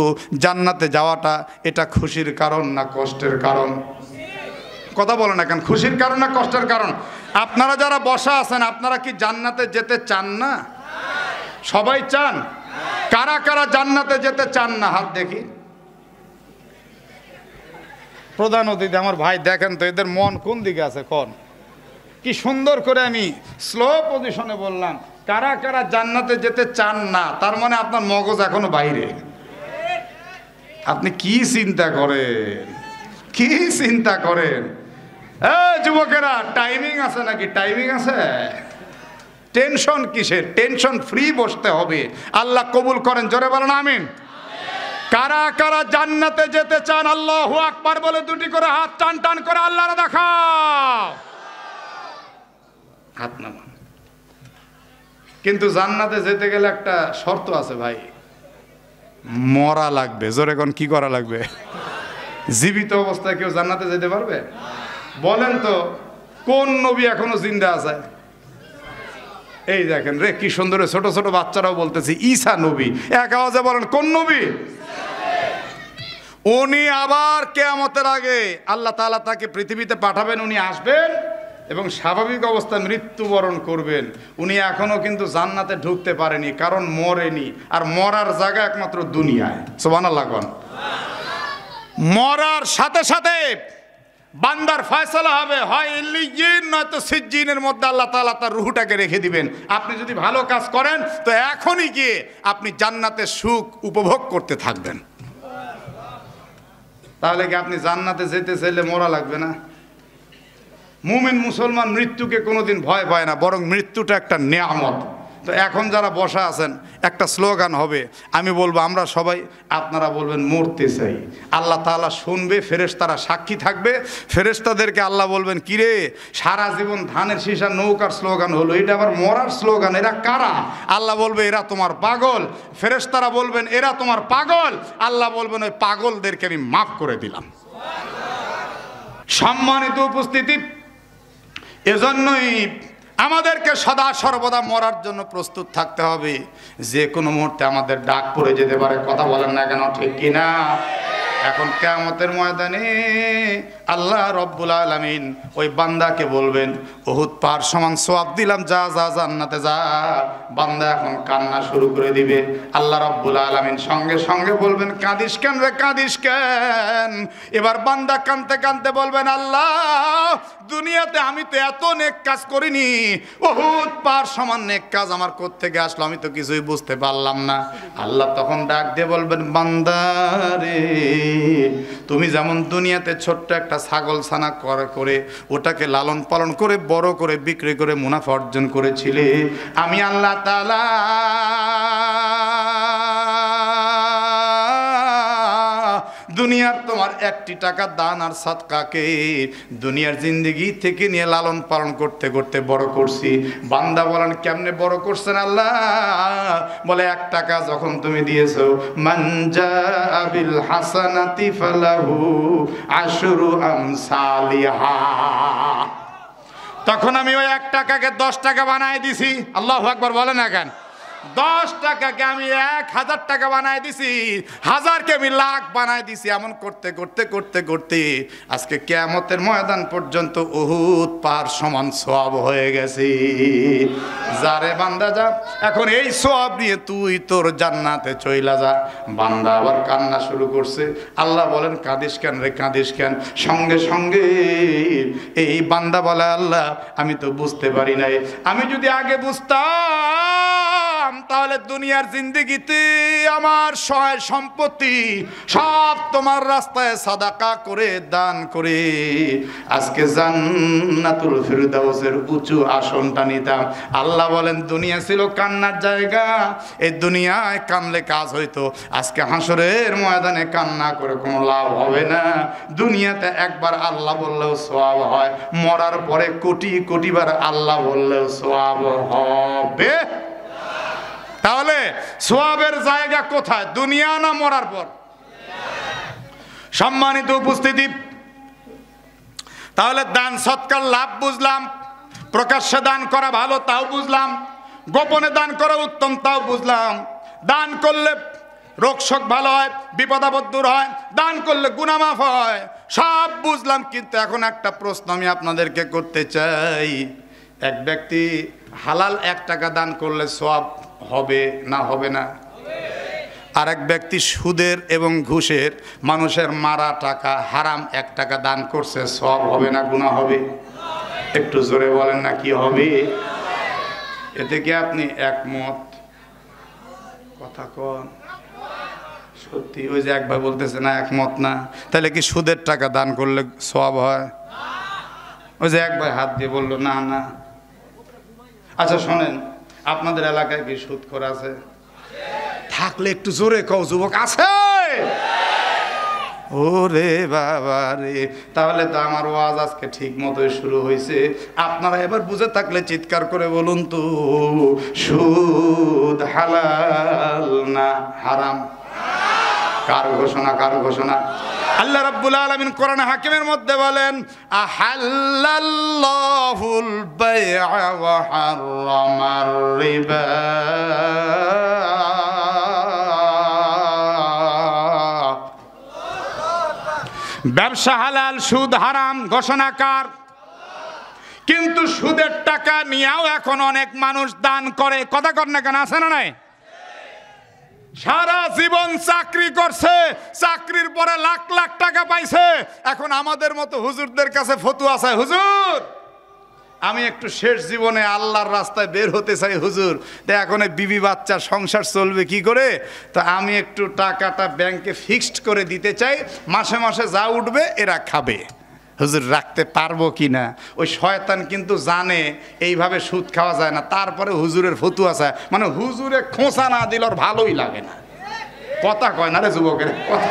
জান্নাতে যাওয়াটা এটা খুশির কারণ না কষ্টের কারণ? কথা বলে না কেন, খুশির কারণ না কষ্টের কারণ? আপনারা যারা বসা আছেন আপনারা কি জান্নাতে যেতে চান না? সবাই চান? কারা কারা জান্নাতে যেতে চান না হাত দেখি। প্রধান অতিথি আমার ভাই দেখেন তো এদের মন কোন দিকে আছে, কোন কি সুন্দর করে আমি স্লো পজিশনে বললাম কারা কারা জান্নাতে যেতে চান না, তার মানে আপনার মগজ এখনো বাইরে। আপনি কি চিন্তা করেন, কি চিন্তা করেন? যুবকেরা টাইমিং আছে নাকি? টাইমিং আছে? টেনশন কিসের? টেনশন ফ্রি বসতে হবে। আল্লাহ কবুল করেন, জোরে বলেন আমিন। কারা কারা জান্নাতে যেতে চান আল্লাহু আকবার বলে দুটি করে হাত টান টান করে আল্লাহর দেখাও, হাত নামান। কিন্তু জান্নাতে যেতে গেলে একটা শর্ত আছে ভাই, মরা লাগবে। জোরে কোন কি করা লাগবে? জীবিত অবস্থায় কেউ জান্নাতে যেতে পারবে? বলেন তো কোন নবী এখনো জিন্দা আছে? এই দেখেন রে কি সুন্দর, ছোট ছোট বাচ্চারাও বলতেছে ঈসা নবী। এক আওয়াজে বলেন কোন নবী? উনি আবার কিয়ামতের আগে আল্লাহ তাআলা তাকে পৃথিবীতে পাঠাবেন, উনি আসবেন এবং স্বাভাবিক অবস্থায় মৃত্যুবরণ করবেন। উনি এখনো কিন্তু জান্নাতে ঢুকতে পারেনি, কারণ মরেনি। আর মরার জায়গা একমাত্র দুনিয়ায়। সুবহানাল্লাহ। মরার সাথে সাথে বান্দার ফয়সালা হবে, হয় ইল্লিয়িন নয়তো সিজ্জিনের মধ্যে আল্লাহ তাআলা তার রূহটাকে রেখে দিবেন। আপনি যদি ভালো কাজ করেন তো এখনই গিয়ে আপনি জান্নাতের সুখ উপভোগ করতে থাকবেন। তাহলে কি আপনি জান্নাতে যেতে চাইলে মরা লাগবে না? মুমিন মুসলমান মৃত্যুকে কোনোদিন ভয় পায় না, বরং মৃত্যুটা একটা নেয়ামত। তো এখন যারা বসা আছেন একটা স্লোগান হবে, আমি বলবো আমরা সবাই, আপনারা বলবেন মরতে চাই। আল্লাহ তাআলা শুনবে, ফেরেশতারা সাক্ষী থাকবে। ফেরেশতাদেরকে আল্লাহ বলবেন কিরে সারা জীবন ধানের শীষা নৌকার স্লোগান হলো, এটা আবার মরার স্লোগান, এরা কারা? আল্লাহ বলবে এরা তোমার পাগল। ফেরেশতারা বলবেন এরা তোমার পাগল। আল্লাহ বলবেন ওই পাগলদেরকে আমি মাফ করে দিলাম। সম্মানিত উপস্থিতি, এজন্যই আমাদেরকে সদা সর্বদা মরার জন্য প্রস্তুত থাকতে হবে। যে কোনো মুহূর্তে আমাদের ডাক পড়ে যেতে পারে। কথা বলেন না কেন, ঠিক কিনা? এখন কিয়ামতের ময়দানে আল্লাহ রব্বুল আলামিন ওই বান্দাকে বলবেন উহুদ পাহাড় সমান সওয়াব দিলাম, যা যা জান্নাতে যা। বান্দা এখন কান্না শুরু করে দিবে। আল্লাহ রব্বুল আলামিন সঙ্গে সঙ্গে বলবেন কাঁদিস কেন রে, কাঁদিস কেন? এবার বান্দা কাঁদতে কাঁদতে বলবেন আল্লাহ দুনিয়াতে আমি তো এত নেক কাজ করিনি, উহুদ পাহাড় সমান নেক কাজ আমার কোত্থেকে আসলো, আমি তো কিছুই বুঝতে পারলাম না। আল্লাহ তখন ডাক দিয়ে বলবেন বান্দা রে, তুমি যেমন দুনিয়াতে ছোট্ট একটা ছাগল ছানা করে ওটাকে লালন পালন করে বড় করে বিক্রি করে মুনাফা অর্জন করেছিলে, আমি আল্লাহ তাআলা দুনিয়ার তোমার 1টি টাকা দান আর সাদকাকে দুনিয়ার জিন্দেগি থেকে নিয়ে লালন পালন করতে করতে বড় করছি। বান্দা বলেন কেমনে বড় করছেন আল্লাহ? বলে 1 টাকা যখন তুমি দিয়েছো, মান জাআ বিল হাসানাতি ফালাহু আশরু আমসালিহা, তখন আমি ওই 1 টাকাকে 10 টাকা বানায় দিছি। আল্লাহু আকবার বলেন না কেন? 10 টাকাকে আমি 1000 টাকা বানায় দিছি, 1000কে আমি লাখ বানায় দিছি। এমন করতে করতে করতে করতে আজকে কিয়ামতের ময়দান পর্যন্ত উহুদ পাহাড় সমান সওয়াব হয়ে গেছে। যারে বান্দা যা, এখন এই সওয়াব নিয়ে তুই তোর জান্নাতে চইলা যা। বান্দা আবার কান্না শুরু করছে। আল্লাহ বলেন কাঁদিস কেন রে, কাঁদিস কেন? সঙ্গে সঙ্গে এই বান্দা বলে আল্লাহ আমি তো বুঝতে পারি নাই, আমি যদি আগে বুঝতাম তাহলে দুনিয়ার জিন্দেগিতে আমার সহায় সম্পত্তি সব তো তোমার রাস্তায় সাদাকা করে দান করে আজকে জান্নাতুল ফিরদাউসের উঁচু আসনটা নিতাম। আল্লাহ বলেন দুনিয়া ছিল কান্নার জায়গা, এই দুনিয়ায় কানলে কাজ হইতো, আজকে হাসরের ময়দানে কান্না করে কোনো লাভ হবে না। দুনিয়াতে একবার আল্লাহ বললেও সওয়াব হয়, মরার পরে কোটি কোটি বার আল্লাহ বললেও সওয়াব হবে। তাহলে সওয়াবের জায়গা কোথায়, দুনিয়া না মরার পর? সম্মানিত উপস্থিতি, তাহলে দান সৎকার লাভ বুঝলাম, প্রকাশ্যে দান করা ভালো তাও বুঝলাম, গোপনে দান করা উত্তম তাও বুঝলাম। দান করলে রোগ শোক ভালো হয়, বিপদ আপদ দূর হয়, দান করলে গুনাহ মাফ হয়, সব বুঝলাম। কিন্তু এখন একটা প্রশ্ন আমি আপনাদেরকে করতে চাই, এক ব্যক্তি হালাল 1 টাকা দান করলে সওয়াব হবে না হবে না? আর এক ব্যক্তি সুদের এবং ঘুষের মানুষের মারা টাকা হারাম 1 টাকা দান করছে, সওয়াব হবে না গুনাহ হবে? একটু জোরে বলেন না কি হবে? এতে কি আপনি একমত? কথা কন সত্যি। ওই যে এক ভাই বলতেছে না একমত না, তাহলে কি সুদের টাকা দান করলে সওয়াব হয়? ওই যে এক ভাই হাত দিয়ে বললো না না। আচ্ছা শোনেন, আপনাদের এলাকায় কি সুদখোর আছে? থাকলে একটু জোরে কও যুবক, আছে? ওরে বাবা রে, তাহলে তো আমার ওয়াজ আজকে ঠিক মতোই শুরু হয়েছে। আপনারা এবার বুঝে থাকলে চিৎকার করে বলুন তো, সুদ হালাল না হারাম? কার ঘোষণা, কার ঘোষণা? আল্লাহ রাব্বুল আলামিন কোরআন হাকিমের মধ্যে বলেন, আহাল্লাল্লাহুল বাই'a ওয়া হাররামার রিবা। ব্যবসা হালাল, সুদ হারাম, ঘোষণাকার। কিন্তু সুদের টাকা নিয়েও এখন অনেক মানুষ দান করে। কথা কর না কেন, আছে না নাই? সারা জীবন চাকরি করছে, চাকরির পরে লাখ লাখ টাকা পাইছে, এখন আমাদের মতো হুজুরদের কাছে ফতুয়া আছে, হুজুর আমি একটু শেষ জীবনে আল্লাহর রাস্তায় বের হতে চাই হুজুর, তো এখন বিবি বাচ্চা সংসার চলবে কি করে, তো আমি একটু টাকাটা ব্যাংকে ফিক্সড করে দিতে চাই, মাসে মাসে যা উঠবে এরা খাবে। হুজুর রাখতে পারবো কি না? ওই শয়তান কিন্তু জানে এইভাবে সুদ খাওয়া যায় না, তারপরে হুজুরের ফতুয়া আছে, মানে হুজুরে খোঁচা না দিল ভালোই লাগে না। কথা কয় না রে যুবকের, কথা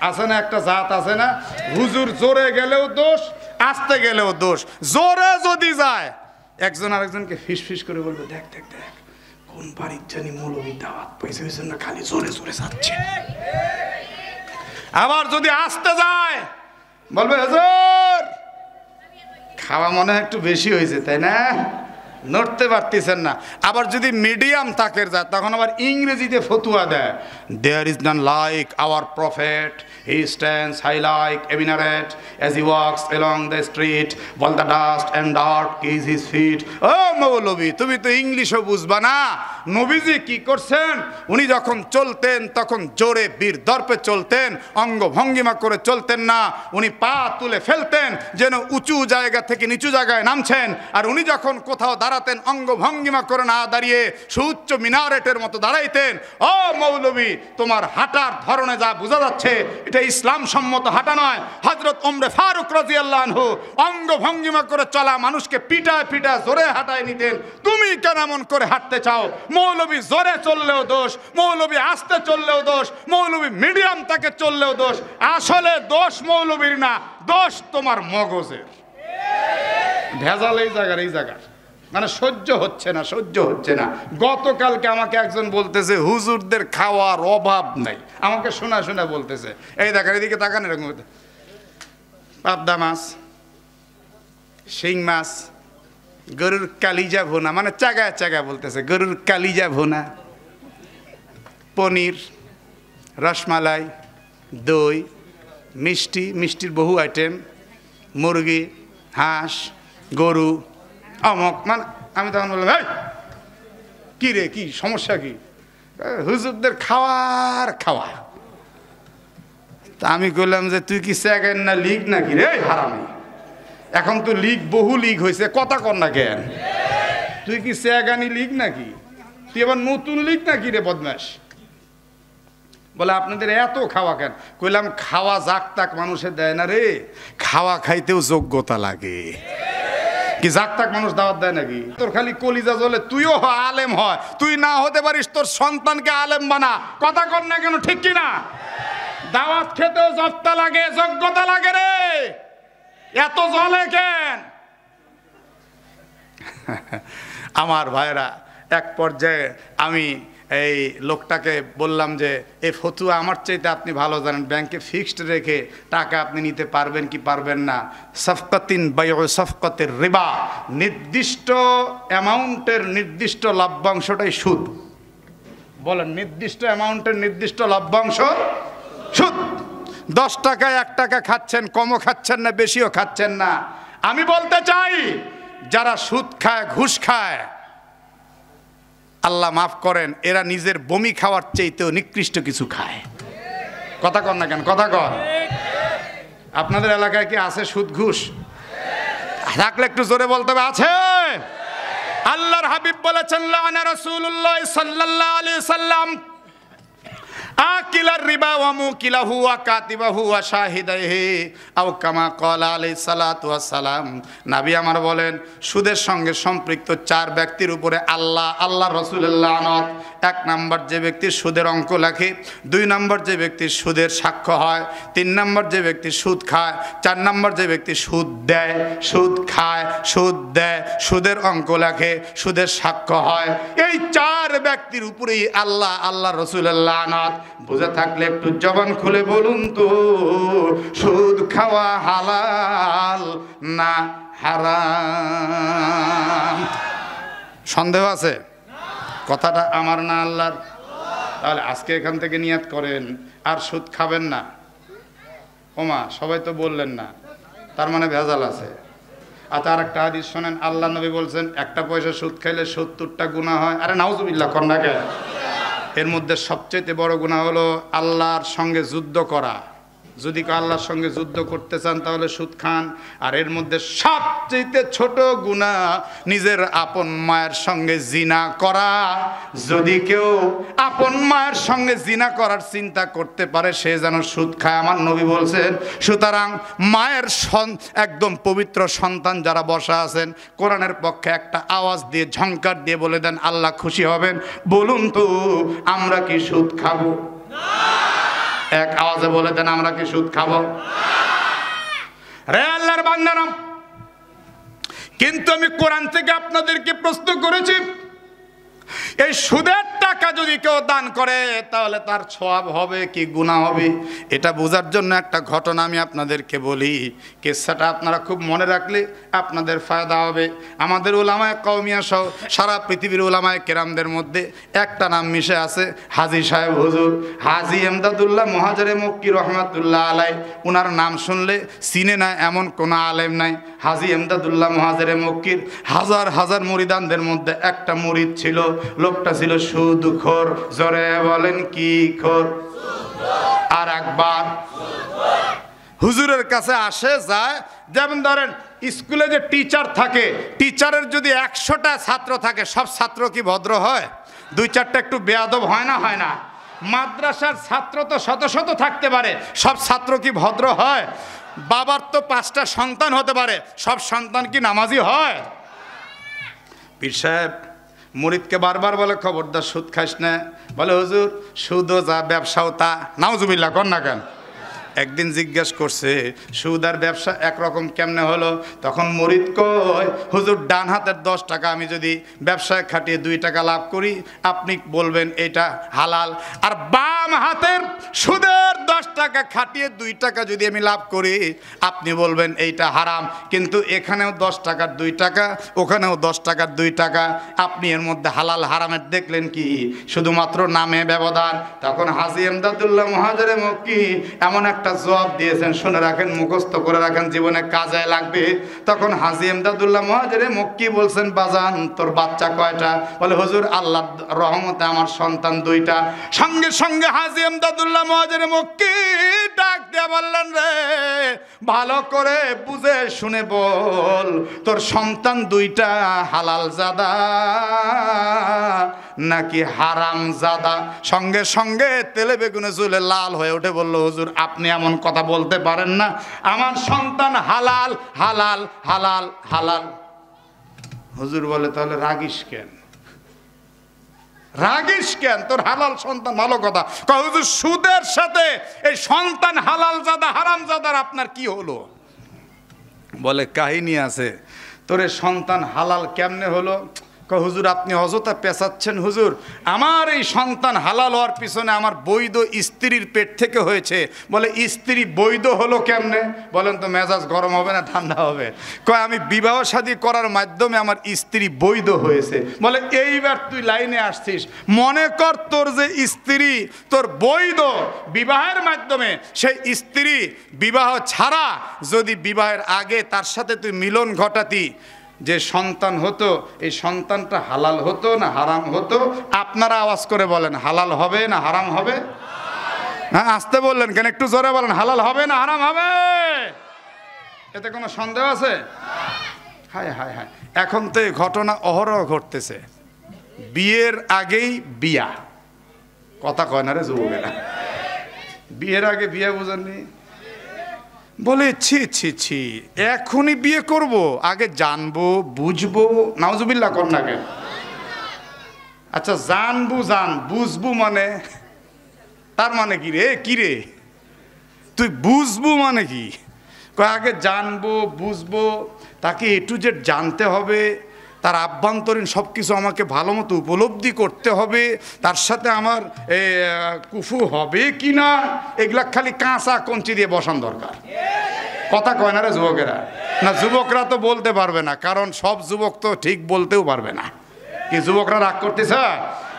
আছে না? একটা জাত আছে না, হুজুর জোরে গেলেও দোষ, আসতে গেলেও দোষ। জোরে যদি যায় একজন আরেকজনকে ফিস ফিস করে বলবে, দেখ দেখ দেখ কোন বাড়ির জানি মৌলবী দাওয়াত পাইছে, ওই জন্য খালি জোরে জোরে যাচ্ছে। আবার যদি আসতে যায় বলবে, হুজুর খাওয়া মনে হয় একটু বেশি হয়েছে তাই না, নড়তে পারতেছেন না। আবার যদি মিডিয়াম তাকের যায় তখন আবার ইংরেজিতে ফতুয়া দেয়, there is none like our prophet, he stands high like a minaret as he walks along the street wall the dust and dark is his feet. ও মৌলবী, তুমি তো ইংলিশও বুঝবা না। নবীজি কি করছেন, উনি যখন চলতেন তখন জোরে বীর দর্পে চলতেন, অঙ্গ ভঙ্গিমা করে চলতেন না, উনি পা তুলে ফেলতেন যেন উঁচু জায়গা থেকে নিচু জায়গায় নামছেন। আর উনি যখন কোথাও দাঁড়াতেন অঙ্গ ভঙ্গিমা করে না দাঁড়িয়ে সুউচ্চ মিনারেটের মতো দাঁড়াইতেন। ও মৌলবী, তোমার হাঁটার ধরনে যা বোঝা যাচ্ছে এটা ইসলাম সম্মত হাঁটা নয়। হযরত ওমর ফারুক রাদিয়াল্লাহু আনহু অঙ্গ ভঙ্গিমা করে চলা মানুষকে পিটায় পিটায় জোরে হাঁটায় নিতেন। তুমি কেন এমন করে হাঁটতে চাও? মৌলবী জোরে চললেও দোষ, মৌলবী আস্তে চললেও দোষ, মৌলবী মিডিয়াম তাকে চললেও দোষ। আসলে দোষ মৌলবীর না, দোষ তোমার মগজের। ভেজাল এই জায়গার, এই জায়গার মানে সহ্য হচ্ছে না, সহ্য হচ্ছে না। গতকালকে আমাকে একজন বলতেছে হুজুরদের খাওয়ার অভাব নাই, আমাকে শোনা শোনা বলতেছে। এই দেখেন এদিকে তাকান, এরকম পাবদা মাছ, শিং মাছ, গরুর কালিজা ভুনা, মানে চাগায় চাগায় বলতেছে গরুর কালিজা ভুনা, পনির, রসমালাই, দই, মিষ্টি, মিষ্টির বহু আইটেম, মুরগি, হাঁস, গরু, অমক। মানে আমি তখন বললাম, এই কী রে, কি সমস্যা কি? হুজুরদের খাওয়ার খাওয়া। তা আমি বললাম যে তুই কি সেকেন্ড না লিগ নাকি রে হারামি? এখন তো লিগ, বহু লিগ হয়েছে, কথা কর না কেন? তুই কি সেগানি লিগ নাকি? তুই আবার নতুন লিগ নাকি রে বদমাস? বলে আপনাদের এত খাওয়া কেন? কইলাম খাওয়া জাক তাক মানুষে দেয় না রে, খাওয়া খাইতেও যোগ্যতা লাগে। কি জাক তাক মানুষ দাওয়াত দেয় নাকি? তোর খালি কলিজা জ্বলে, তুইও আলেম হয়, তুই না হতে পারিস তোর সন্তানকে আলেম বানা। কথা কর না কেন, ঠিক কিনা? দাওয়াত খেতেও জপ্তা লাগে, যোগ্যতা লাগে রে, এত জ্বলে কেন? আমার ভাইরা, এক পর্যায়ে আমি এই লোকটাকে বললাম যে এই ফতুয়া আমার চাইতে আপনি ভালো জানেন, ব্যাংকে ফিক্সড রেখে টাকা আপনি নিতে পারবেন কি পারবেন না? সফকাতিন বাইউ সফকাতের রিবা, নির্দিষ্ট অ্যামাউন্টের নির্দিষ্ট লভ্যাংশটাই সুদ। বলেন, নির্দিষ্ট অ্যামাউন্টের নির্দিষ্ট লভ্যাংশ সুদ। 10 টাকায় 1 টাকা খাচ্ছেন, কমও খাচ্ছেন না, বেশিও খাচ্ছেন না। আমি বলতে চাই, যারা সুদ খায়, ঘুষ খায়, আল্লাহ মাফ করেন, এরা নিজের বমি খাওয়ার চাইতেও নিকৃষ্ট কিছু খায়। কথা কর না কেন? কথা কর। আপনাদের এলাকায় কি আছে সুদ ঘুষ? থাকলে একটু জোরে বলতে হবে, আছে? আল্লাহর হাবিব বলেছেন, লানা রাসূলুল্লাহ সাল্লাল্লাহু আলাইহি সাল্লাম আকিলার রিবা ওয়া মুকিলাহু ওয়া কাতিবাহু ওয়া শাহিদাইহি আও কামা ক্বালা আলাইহিস সালাতু ওয়াস সালাম। নবী আমার বলেন, সুদের সঙ্গে সম্পৃক্ত 4 ব্যক্তির উপরে আল্লাহ রাসূলের লানত। 1 নাম্বার যে ব্যক্তি সুদের অঙ্ক লেখে, 2 নাম্বার যে ব্যক্তি সুদের সাক্ষ্য হয়, 3 নাম্বার যে ব্যক্তি সুদ খায়, 4 নাম্বার যে ব্যক্তি সুদ দেয়, সুদ খায়, সুদ দেয়, সুদের অঙ্ক লেখে, সুদের সাক্ষ্য হয়। এই 4 ব্যক্তির উপরেই আল্লাহ রাসূলের লানত। বুঝে থাকলে একটু জবান খুলে বলুন তো, সুদ খাওয়া হালাল না হারাম? সন্দেহ আছে? কথাটা আমার না আল্লাহর? তাহলে আজকে এখান থেকে নিয়াত করেন আর সুদ খাবেন না। ওমা, সবাই তো বললেন না, তার মানে ভেজাল আছে। আর তার একটা হাদিস শোনেন, আল্লাহ নবী বলছেন 1 পয়সা সুদ খাইলে 70টা গুনাহ হয়। আরে নাউজুবিল্লাহ, কর না কেন? এর মধ্যে সবচেয়ে বড় গুনাহ হলো আল্লাহর সঙ্গে যুদ্ধ করা। যদি কেউ আল্লাহর সঙ্গে যুদ্ধ করতে চান তাহলে সুদ খান। আর এর মধ্যে সবচেয়ে ছোট গুনাহ নিজের আপন মায়ের সঙ্গে জিনা করা। যদি কেউ আপন মায়ের সঙ্গে জিনা করার চিন্তা করতে পারে, সে যেন সুদ খায়। আমার নবী বলছেন, সুতরাং মায়ের একদম পবিত্র সন্তান যারা বসা আছেন, কোরআনের পক্ষে একটা আওয়াজ দিয়ে, ঝংকার দিয়ে বলে দেন, আল্লাহ খুশি হবেন। বলুন তো, আমরা কি সুদ খাবো? এক আওয়াজে বলে দেন, আমরা কি সুদ খাবো? রে আল্লাহর বান্দারা, কিন্তু আমি কোরআন থেকে আপনাদেরকে প্রশ্ন করেছি, এই সুদের টাকা যদি কেউ দান করে তাহলে তার সওয়াব হবে কি গুনাহ হবে? এটা বোঝার জন্য একটা ঘটনা আমি আপনাদেরকে বলি। কিসসাটা আপনারা খুব মনে রাখলে আপনাদের ফায়দা হবে। আমাদের উলামায়ে কওমিয়া সহ সারা পৃথিবীর উলামায়ে কেরামদের মধ্যে একটা নাম মিশে আছে, হাজী সাহেব হুজুর, হাজী এমদাদুল্লাহ মুহাজিরে মক্কি রহমাতুল্লাহ আলাইহি। উনার নাম শুনলে চিনে না এমন কোন আলেম নাই। হাজী এমদাদুল্লাহ মুহাজিরে মক্কির হাজার হাজার মুরিদানদের মধ্যে একটা মুরিদ ছিল, লোকটা ছিল সুদখোর। জোরে বলেন, কি খোর? আর একবার হুজুরের কাছে আসে যায়। যেমন ধরেন স্কুলে যে টিচার থাকে, টিচারের যদি 100টা ছাত্র থাকে, সব ছাত্র কি ভদ্র হয়? 2-4টা একটু বেয়াদব হয় না? হয় না? মাদ্রাসার ছাত্র তো শত শত থাকতে পারে, সব ছাত্র কি ভদ্র হয়? বাবার তো 5টা সন্তান হতে পারে, সব সন্তান কি নামাজি হয়? পীর সাহেব মুরিদকে বারবার বলে, খবরদার সুদ খাইস না। বলে, হুজুর সুদও যা, ব্যবসাও তা। নাউজুবিল্লাহ, কর না কেন? একদিন জিজ্ঞাসা করছে, সুদ আর ব্যবসা একরকম কেমনে হলো? তখন মুরিদ কয়, হুজুর ডান হাতের 10 টাকা আমি যদি ব্যবসায় খাটিয়ে 2 টাকা লাভ করি, আপনি বলবেন এটা হালাল। আর বাম হাতের সুদের 10 টাকা খাটিয়ে 2 টাকা যদি আমি লাভ করি, আপনি বলবেন এইটা হারাম। কিন্তু এখানেও 10 টাকার 2 টাকা, ওখানেও 10 টাকার 2 টাকা। আপনি এর মধ্যে হালাল হারামের দেখলেন কি? শুধুমাত্র নামে ব্যবধান। তখন হাজী এমদাদুল্লাহ মুহাজিরে মক্কি এমন একটা জবাব দিয়েছেন, শুনে রাখেন, মুখস্থ করে রাখেন, জীবনে কাজে লাগবে। তখন হাজী এমদাদুল্লাহ মুহাজিরে মক্কি বলছেন, বাজান তোর বাচ্চা কয়টা? বলে, হুজুর আল্লাহর রহমতে আমার সন্তান 2টা। সঙ্গে সঙ্গে হাজী এমদাদুল্লাহ মুহাজিরে মক্কি ডাক দিয়ে বললেন, রে ভালো করে বুঝে শুনে বল, তোর সন্তান দুইটা হালাল জাদা নাকি হারাম জাদা? সঙ্গে সঙ্গে তেলে বেগুনে চুলে লাল হয়ে উঠে বলল, হুজুর আপনি এমন কথা বলতে পারেন না, আমার সন্তান হালাল হালাল হালাল হালাল। হুজুর বলে, তাহলে রাগিস কেন? রাগিস কেন? তোর হালাল সন্তান ভালো কথা। হুজুর সুদের সাথে এই সন্তান হালাল জাদা হারাম জাদার আপনার কি হলো? বলে কাহিনী আছে। তোর সন্তান হালাল কেমনে হলো? হুজুর আপনি অযথা পেঁচাচ্ছেন হুজুর, আমার এই সন্তান হালাল হওয়ার পিছনে আমার বৈধ স্ত্রীর পেট থেকে হয়েছে। বলে স্ত্রী বৈধ হলো কেমনে? বলেন তো মেজাজ গরম হবে না ঠান্ডা হবে? কয় আমি বিবাহ শাদী করার মাধ্যমে আমার স্ত্রী বৈধ হয়েছে। বলে এইবার তুই লাইনে আসছিস, মনে কর তোর যে স্ত্রী তোর বৈধ বিবাহের মাধ্যমে, সেই স্ত্রী বিবাহ ছাড়া যদি বিবাহের আগে তার সাথে তুই মিলন ঘটাতি, যে সন্তান হতো এই সন্তানটা হালাল হতো না হারাম হতো? আপনারা আওয়াজ করে বলেন, হালাল হবে না হারাম হবে? হ্যাঁ আসতে বললেন কেন? একটু জোরে বলেন, হালাল হবে না হারাম হবে? এতে কোনো সন্দেহ আছে? হায় হায় হায়, এখন তো এই ঘটনা অহরহ ঘটতেছে। বিয়ের আগেই বিয়া, কথা কয় না রে যুবকেরা? বিয়ের আগে বিয়ে বুঝেননি? বলে ছি ছি ছি, এখনই বিয়ে করব? আগে জানবো বুঝবো। নাউজুবিল্লাহ কর না কেন? আচ্ছা জানবো জান বুঝবো মানে, তার মানে কি রে? কি রে তুই বুঝবো মানে কি? আগে জানবো বুঝবো, তাকে এ টু জেড জানতে হবে, তার আভ্যন্তরীণ সব কিছু আমাকে ভালো মতো উপলব্ধি করতে হবে, তার সাথে আমার কুফু হবে কি না, এগুলা খালি কাঁচা কঞ্চি দিয়ে বসান দরকার। কথা কয় না রে যুবকেরা? না যুবকরা তো বলতে পারবে না, কারণ সব যুবক তো ঠিক বলতেও পারবে না। কি যুবকরা রাগ করতেছে?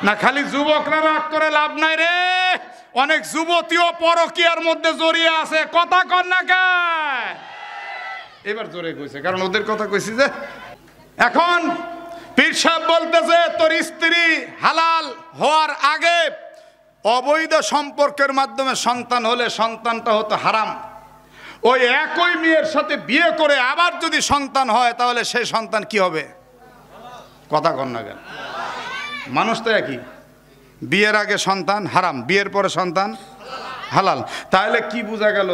না খালি যুবকরা রাগ করে লাভ নাই রে, অনেক যুবতীও পরকীয়ার মধ্যে জড়িয়ে আছে। কথা কর না কে? এবার জোরে কইছে, কারণ ওদের কথা কইছি যে। এখন পীর সাহেব বলতেছে তোর স্ত্রী হালাল হওয়ার আগে অবৈধ সম্পর্কের মাধ্যমে সন্তান হলে সন্তানটা হতো হারাম। ওই একই মেয়ের সাথে বিয়ে করে আবার যদি সন্তান হয় তাহলে সেই সন্তান কি হবে? কথা কন না কেন? মানুষ তো একই, বিয়ের আগে সন্তান হারাম, বিয়ের পরে সন্তান হালাল। তাহলে কি বোঝা গেল?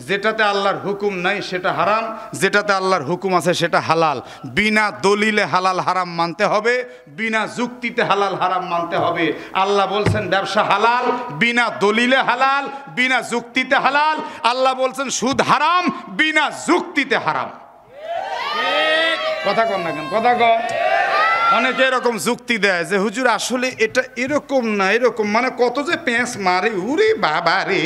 যেটাতে আল্লাহর হুকুম নাই সেটা হারাম, যেটাতে আল্লাহর হুকুম আছে সেটা হালাল। বিনা দলিলে হালাল হারাম মানতে হবে, বিনা যুক্তিতে হালাল হারাম মানতে হবে। আল্লাহ বলছেন ব্যবসা হালাল, বিনা দলিলে হালাল, বিনা যুক্তিতে হালাল। আল্লাহ বলছেন সুদ হারাম, বিনা যুক্তিতে হারাম। কথা কন না কেন? কথা কন। অনেকে এরকম যুক্তি দেয় যে হুজুর আসলে এটা এরকম না এরকম, মানে কত যে প্যাঁচ মারে, উরে বাবা রে,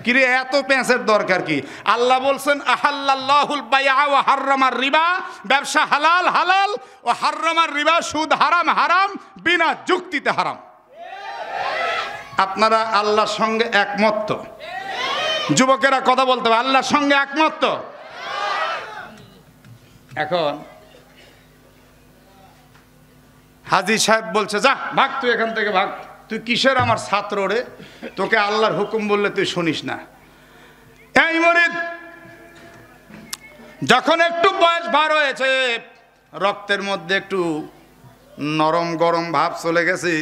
কিরে এত প্যাঁচের দরকার কি? আল্লাহ বলছেন আহাল্লাল্লাহুল বাইআ ওয়া হাররামার রিবা, ব্যবসা হালাল হালাল, ও হাররামার রিবা, সুদ হারাম হারাম, বিনা যুক্তিতে হারাম। আপনারা আল্লাহর সঙ্গে একমত তো? যুবকেরা কথা বলতে হবে, আল্লাহর সঙ্গে একমত তো? এখন হাজী সাহেব বলছে যা ভাগ, তুই এখান থেকে ভাগ, তুই কিসের আমার ছাত্র রে, তোকে আল্লাহর হুকুম বললে তুই শুনিস না। এই মুরিদ যখন একটু বয়স বার হয়েছে, রক্তের মধ্যে একটু নরম গরম ভাব চলে গেছে,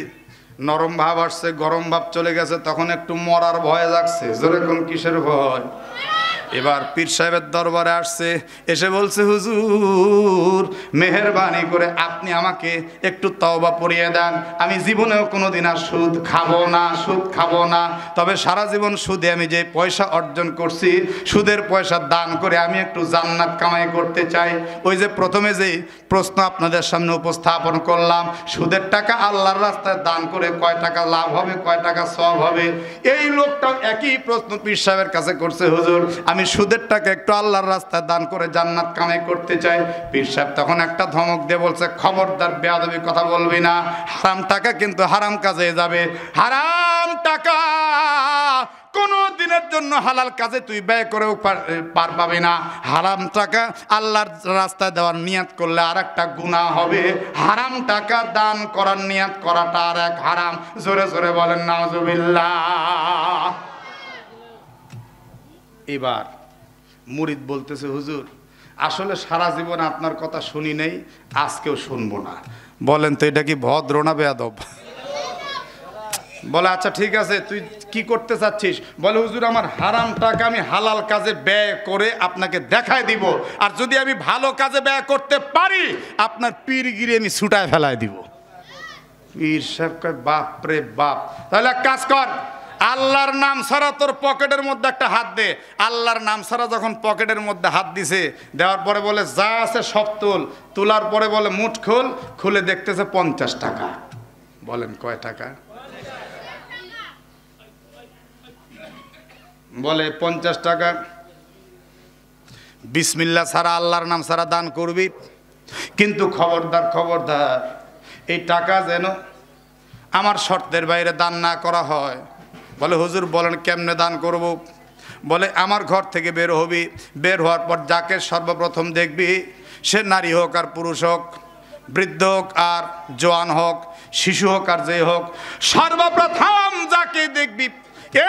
নরম ভাব আসছে, গরম ভাব চলে গেছে, তখন একটু মরার ভয় জাগছে। জোরে কোন কিসের ভয়? এবার পীর সাহেবের দরবারে আসছে, এসে বলছে হুজুর মেহেরবানি করে আপনি আমাকে একটু তওবা পড়িয়ে দেন, আমি জীবনেও কোনোদিন আর সুদ খাবো না, সুদ খাবো না। তবে সারা জীবন সুদে আমি যে পয়সা অর্জন করছি, সুদের পয়সা দান করে আমি একটু জান্নাত কামাই করতে চাই। ওই যে প্রথমে যে প্রশ্ন আপনাদের সামনে উপস্থাপন করলাম, সুদের টাকা আল্লাহর রাস্তায় দান করে কয় টাকা লাভ হবে, কয় টাকা সওয়াব হবে, এই লোকটাও একই প্রশ্ন পীর সাহেবের কাছে করছে, হুজুর আমি সুদের টাকা একটু আল্লাহর রাস্তায় দান করে জান্নাত কামাই করতে চাই। পীর সাহেব তখন একটা ধমক দিয়ে বলছে, খবরদার বেয়াদবি কথা বলবি না, হারাম টাকা কিন্তু হারাম কাজে যাবে। হারাম টাকা কোনো দিনের জন্য হালাল কাজে তুই ব্যয় করেও পার পাবি না। হারাম টাকা আল্লাহর রাস্তায় দেওয়ার নিয়াত করলে আর একটা গুনাহ হবে, হারাম টাকা দান করার নিয়াত করাটা আর এক হারাম। জোরে জোরে বলেন নাউজুবিল্লাহ। এবার মুরিদ বলতেছে, হুজুর আসলে সারা জীবন আপনার কথা শুনি নেই, আজকেও শুনবো না। বলেন তো এটা কি ভদ্র না বেয়াদব? বলে আচ্ছা ঠিক আছে, তুই কি করতে চাচ্ছিস? বলে হুজুর আমার হারাম টাকা আমি হালাল কাজে ব্যয় করে আপনাকে দেখায় দিব, আর যদি আমি ভালো কাজে ব্যয় করতে পারি আপনার পীরগিরি আমি ছুটায় ফেলায় দিব। পীর সাহেব কয় বাপ রে বাপ, তাহলে এক কাজ কর, আল্লাহর নাম ছাড়া তোর পকেটের মধ্যে একটা হাত দে। আল্লাহর নাম ছাড়া যখন পকেটের মধ্যে হাত দিছে, দেওয়ার পরে বলে যা আছে সব তোল। তোলার পরে বলে মুঠ খোল, খুলে দেখতেছে 50 টাকা। বলেন কয় টাকা? বলে 50 টাকা। বিসমিল্লাহ ছাড়া আল্লাহর নাম ছাড়া দান করবি, কিন্তু খবরদার খবরদার এই টাকা যেন আমার শর্তের বাইরে দান না করা হয়। বলে হুজুর বলেন কেমনে দান করব? বলে আমার ঘর থেকে বের হবি, বের হওয়ার পর যাকে সর্বপ্রথম দেখবি সে নারী হোক আর পুরুষ হোক, বৃদ্ধ হোক আর জওয়ান হোক, শিশু হোক আর যে হোক, সর্বপ্রথম যাকে দেখবি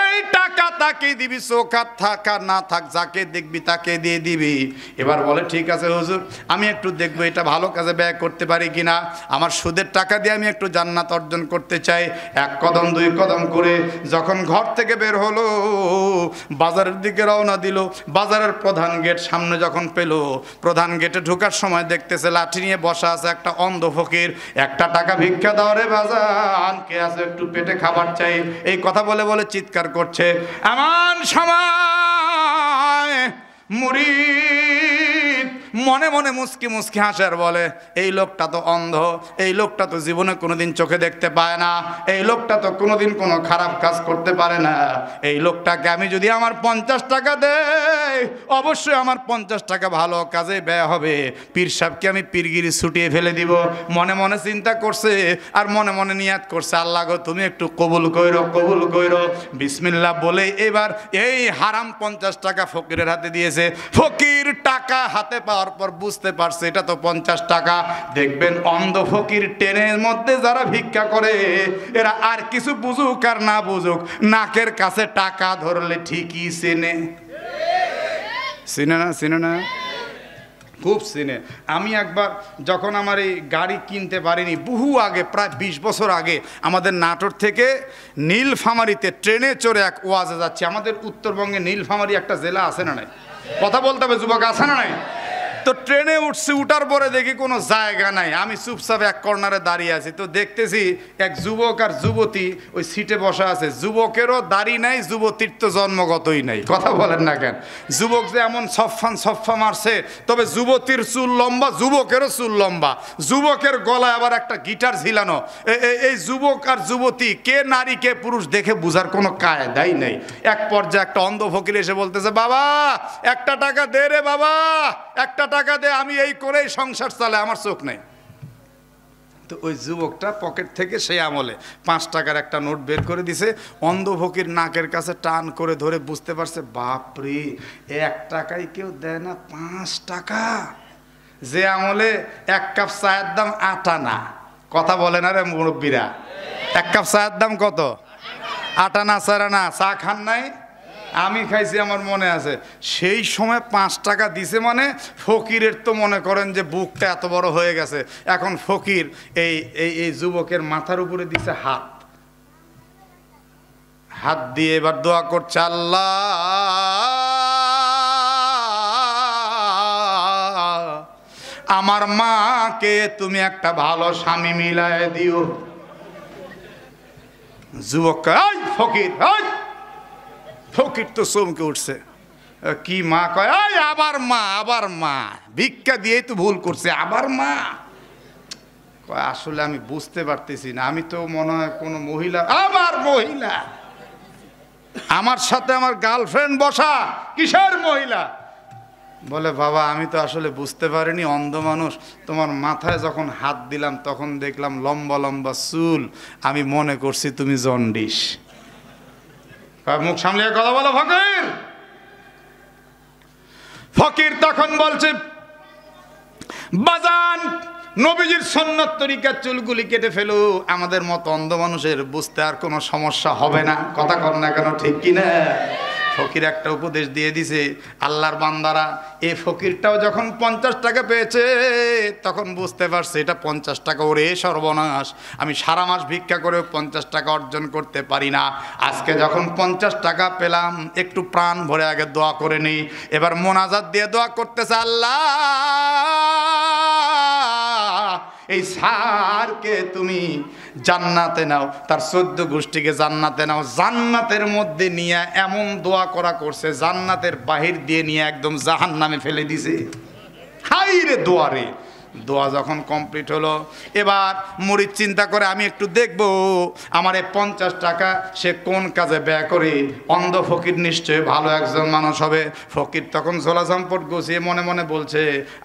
এই টাকা তাকে দিবি, চোখাত থাকা না থাক যাকে দেখবি তাকে দিয়ে দিবি। এবার বলে ঠিক আছে হুজুর, আমি একটু দেখবো এটা ভালো কাজে ব্যয় করতে পারি কিনা, আমার সুদের টাকা দিয়ে আমি একটু জান্নাত অর্জন করতে চাই। এক কদম দুই কদম করে যখন ঘর থেকে বের হলো, বাজারের দিকে রওনা দিল। বাজারের প্রধান গেট সামনে যখন পেল, প্রধান গেটে ঢোকার সময় দেখতেছে লাঠি নিয়ে বসা আছে একটা অন্ধ ফকির। একটা টাকা ভিক্ষা দাও রে বাজান, কে আছে একটু পেটে খাবার চাই, এই কথা বলে বলে চিৎকার করছে। এমন সময় মুরিদ মনে মনে মুস্কি মুস্কি হাসার বলে এই লোকটা তো অন্ধ, এই লোকটা তো জীবনে কোনোদিন চোখে দেখতে পায় না, এই লোকটা তো কোনোদিন কোনো খারাপ কাজ করতে পারে না, এই লোকটাকে আমি যদি আমার 50 টাকা দেই অবশ্যই আমার 50 টাকা ভালো কাজে ব্যয় হবে, পীর সাহেবকে আমি পীরগিরি ছুটিয়ে ফেলে দিব। মনে মনে চিন্তা করছে আর মনে মনে নিয়াত করছে, আল্লাহ গো তুমি একটু কবুল কইরো, কবুল কইরো। বিসমিল্লাহ বলে এবার এই হারাম 50 টাকা ফকিরের হাতে দিয়েছে। ফকির টাকা হাতে পাওয়ার পর বুঝতে পারছে এটা তো 50 টাকা। দেখবেন অন্ধ ফকির ট্রেনের মধ্যে যারা ভিক্ষা করে এরা আর কিছু বুঝুক আর না বুঝুক, নাকের কাছে টাকা ধরলে ঠিকই চেনে। চিনে না? চিনে না? খুব চিনে। আমি একবার যখন আমার এই গাড়ি কিনতে পারিনি, বহু আগে প্রায় 20 বছর আগে, আমাদের নাটোর থেকে নীলফামারীতে ট্রেনে চড়ে এক ওয়াজে যাচ্ছি। আমাদের উত্তরবঙ্গে নীলফামারী একটা জেলা আছে না নাই? কথা বলতে হবে যুবক, আছে না নাই? তো ট্রেনে উঠছি, উঠার পরে দেখি কোনো জায়গা নাই। আমি চুপচাপ এক কর্নারে দাঁড়িয়ে আছি, তো দেখতেছি এক যুবক আর যুবতী ওই সিটে বসা আছে। যুবকেরও দাড়ি নাই, যুবতীর তো জন্মগতই নাই। কথা বলেন না কেন? যুবক যে এমন সফা মারছে, তবে যুবতীর চুল লম্বা, যুবকেরও চুল লম্বা, যুবকের গলায় আবার একটা গিটার ঝিলানো। এই যুবক আর যুবতী কে নারী কে পুরুষ দেখে বুঝার কোনো কায়দাই নেই। এক পর্যায়ে একটা অন্ধ ফকির এসে বলতেছে, বাবা একটা টাকা দে রে বাবা, একটা টাকা দে, আমি এই করেই সংসার চালে, আমার চোখ নেই। তো ওই যুবকটা পকেট থেকে সেই আমলে 5 টাকার একটা নোট বের করে দিছে। অন্ধ ফকির নাকের কাছে টান করে ধরে বুঝতে পারছে, বাপরে 1 টাকায় কেউ দেয় না, 5 টাকা। যে আমলে 1 কাপ চায়ের দাম 8 আনা। কথা বলে না রে মুরব্বীরা? 1 কাপ চায়ের দাম কত? 8 আনা 4 আনা। চা খান নাই? আমি খাইছি, আমার মনে আছে। সেই সময় 5 টাকা দিছে মানে ফকিরের তো মনে করেন যে বুকটা এত বড় হয়ে গেছে। এখন ফকির এই যুবকের মাথার উপরে দিছে হাত, হাত দিয়ে এবার দোয়া করছে, আল্লাহ আমার মাকে তুমি একটা ভালো স্বামী মিলায় দিও। যুবক ফকির ফকির তো চমকে উঠছে, কি মা? কয় আবার মা, আবার মা, ভিক্ষা দিয়েই তো ভুল করছে, আবার মা। কয় আসলে আমি বুঝতে পারতেছি না, আমি তো মনে হয় কোনো মহিলা। আবার মহিলা? আমার সাথে আমার গার্লফ্রেন্ড বসা, কিসের মহিলা? বলে বাবা আমি তো আসলে বুঝতে পারিনি, অন্ধ মানুষ, তোমার মাথায় যখন হাত দিলাম তখন দেখলাম লম্বা লম্বা চুল, আমি মনে করছি তুমি জন্ডিস। মুখ সামলিয়ে কথা বলো ফকির। ফকির তখন বলছে, বাজান নবীজির সুন্নাত তরিকার চুলগুলি কেটে ফেলো, আমাদের মতো অন্ধ মানুষের বুঝতে আর কোনো সমস্যা হবে না। কথা কর না কেন, ঠিক কিনা? ফকির একটা উপদেশ দিয়ে দিছে, আল্লাহর বান্দারা এই ফকিরটাও যখন 50 টাকা পেয়েছে তখন বুঝতে পারছে এটা 50 টাকা ওরে সর্বনাশ, আমি সারা মাস ভিক্ষা করেও 50 টাকা অর্জন করতে পারি না। আজকে যখন 50 টাকা পেলাম একটু প্রাণ ভরে আগে দোয়া করে নিই। এবার মোনাজাত দিয়ে দোয়া করতেছে, আল্লাহ এই স্যারকে তুমি জান্নাতে নাও, তার 14 গোষ্ঠীকে জান্নাতে নাও। জান্নাতের মধ্যে নিয়ে এমন দোয়া করা করছে, জান্নাতের বাহির দিয়ে নিয়ে একদম জাহান্নামে ফেলে দিছে। হাই রে দোয়া রে। দোয়া যখন কমপ্লিট হলো, এবার মুরিদ চিন্তা করে আমি একটু দেখব আমার এই 50 টাকা সে কোন কাজে ব্যয় করে। অন্ধ ফকির নিশ্চয়ই ভালো একজন মানুষ হবে। ফকির তখন ঝোলা সম্পদ গুছিয়ে মনে মনে বলছে,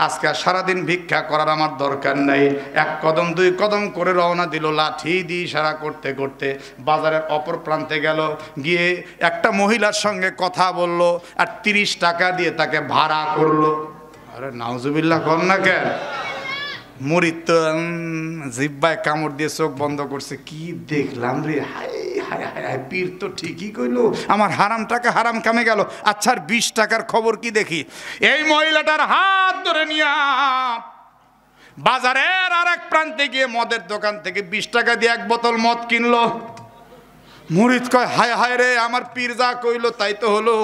আজকে সারাদিন ভিক্ষা করার আমার দরকার নাই। 1 কদম 2 কদম করে রওনা দিল, লাঠি দিয়ে ইশারা করতে করতে বাজারের অপর প্রান্তে গেল। গিয়ে একটা মহিলার সঙ্গে কথা বলল আর 30 টাকা দিয়ে তাকে ভাড়া করলো। আরে নাউজুবিল্লাহ কর না কেন? মুরিদ তো জিব্বায় কামড় দিয়ে চোখ বন্ধ করছে, কি দেখলাম রে, হায় হায় হায়, পীর তো ঠিকই কইলো, আমার হারাম টাকা হারাম কামে গেল। আচ্ছা 20 টাকার খবর কি দেখি। এই মহিলাটার হাত ধরে নিয়া বাজারের আরেক প্রান্তে গিয়ে মদের দোকান থেকে 20 টাকা দিয়ে 1 বোতল মদ কিনলো। মুরিদ কয়, হায় হায় রে, আমার পীর যা কইলো তাই তো হলো,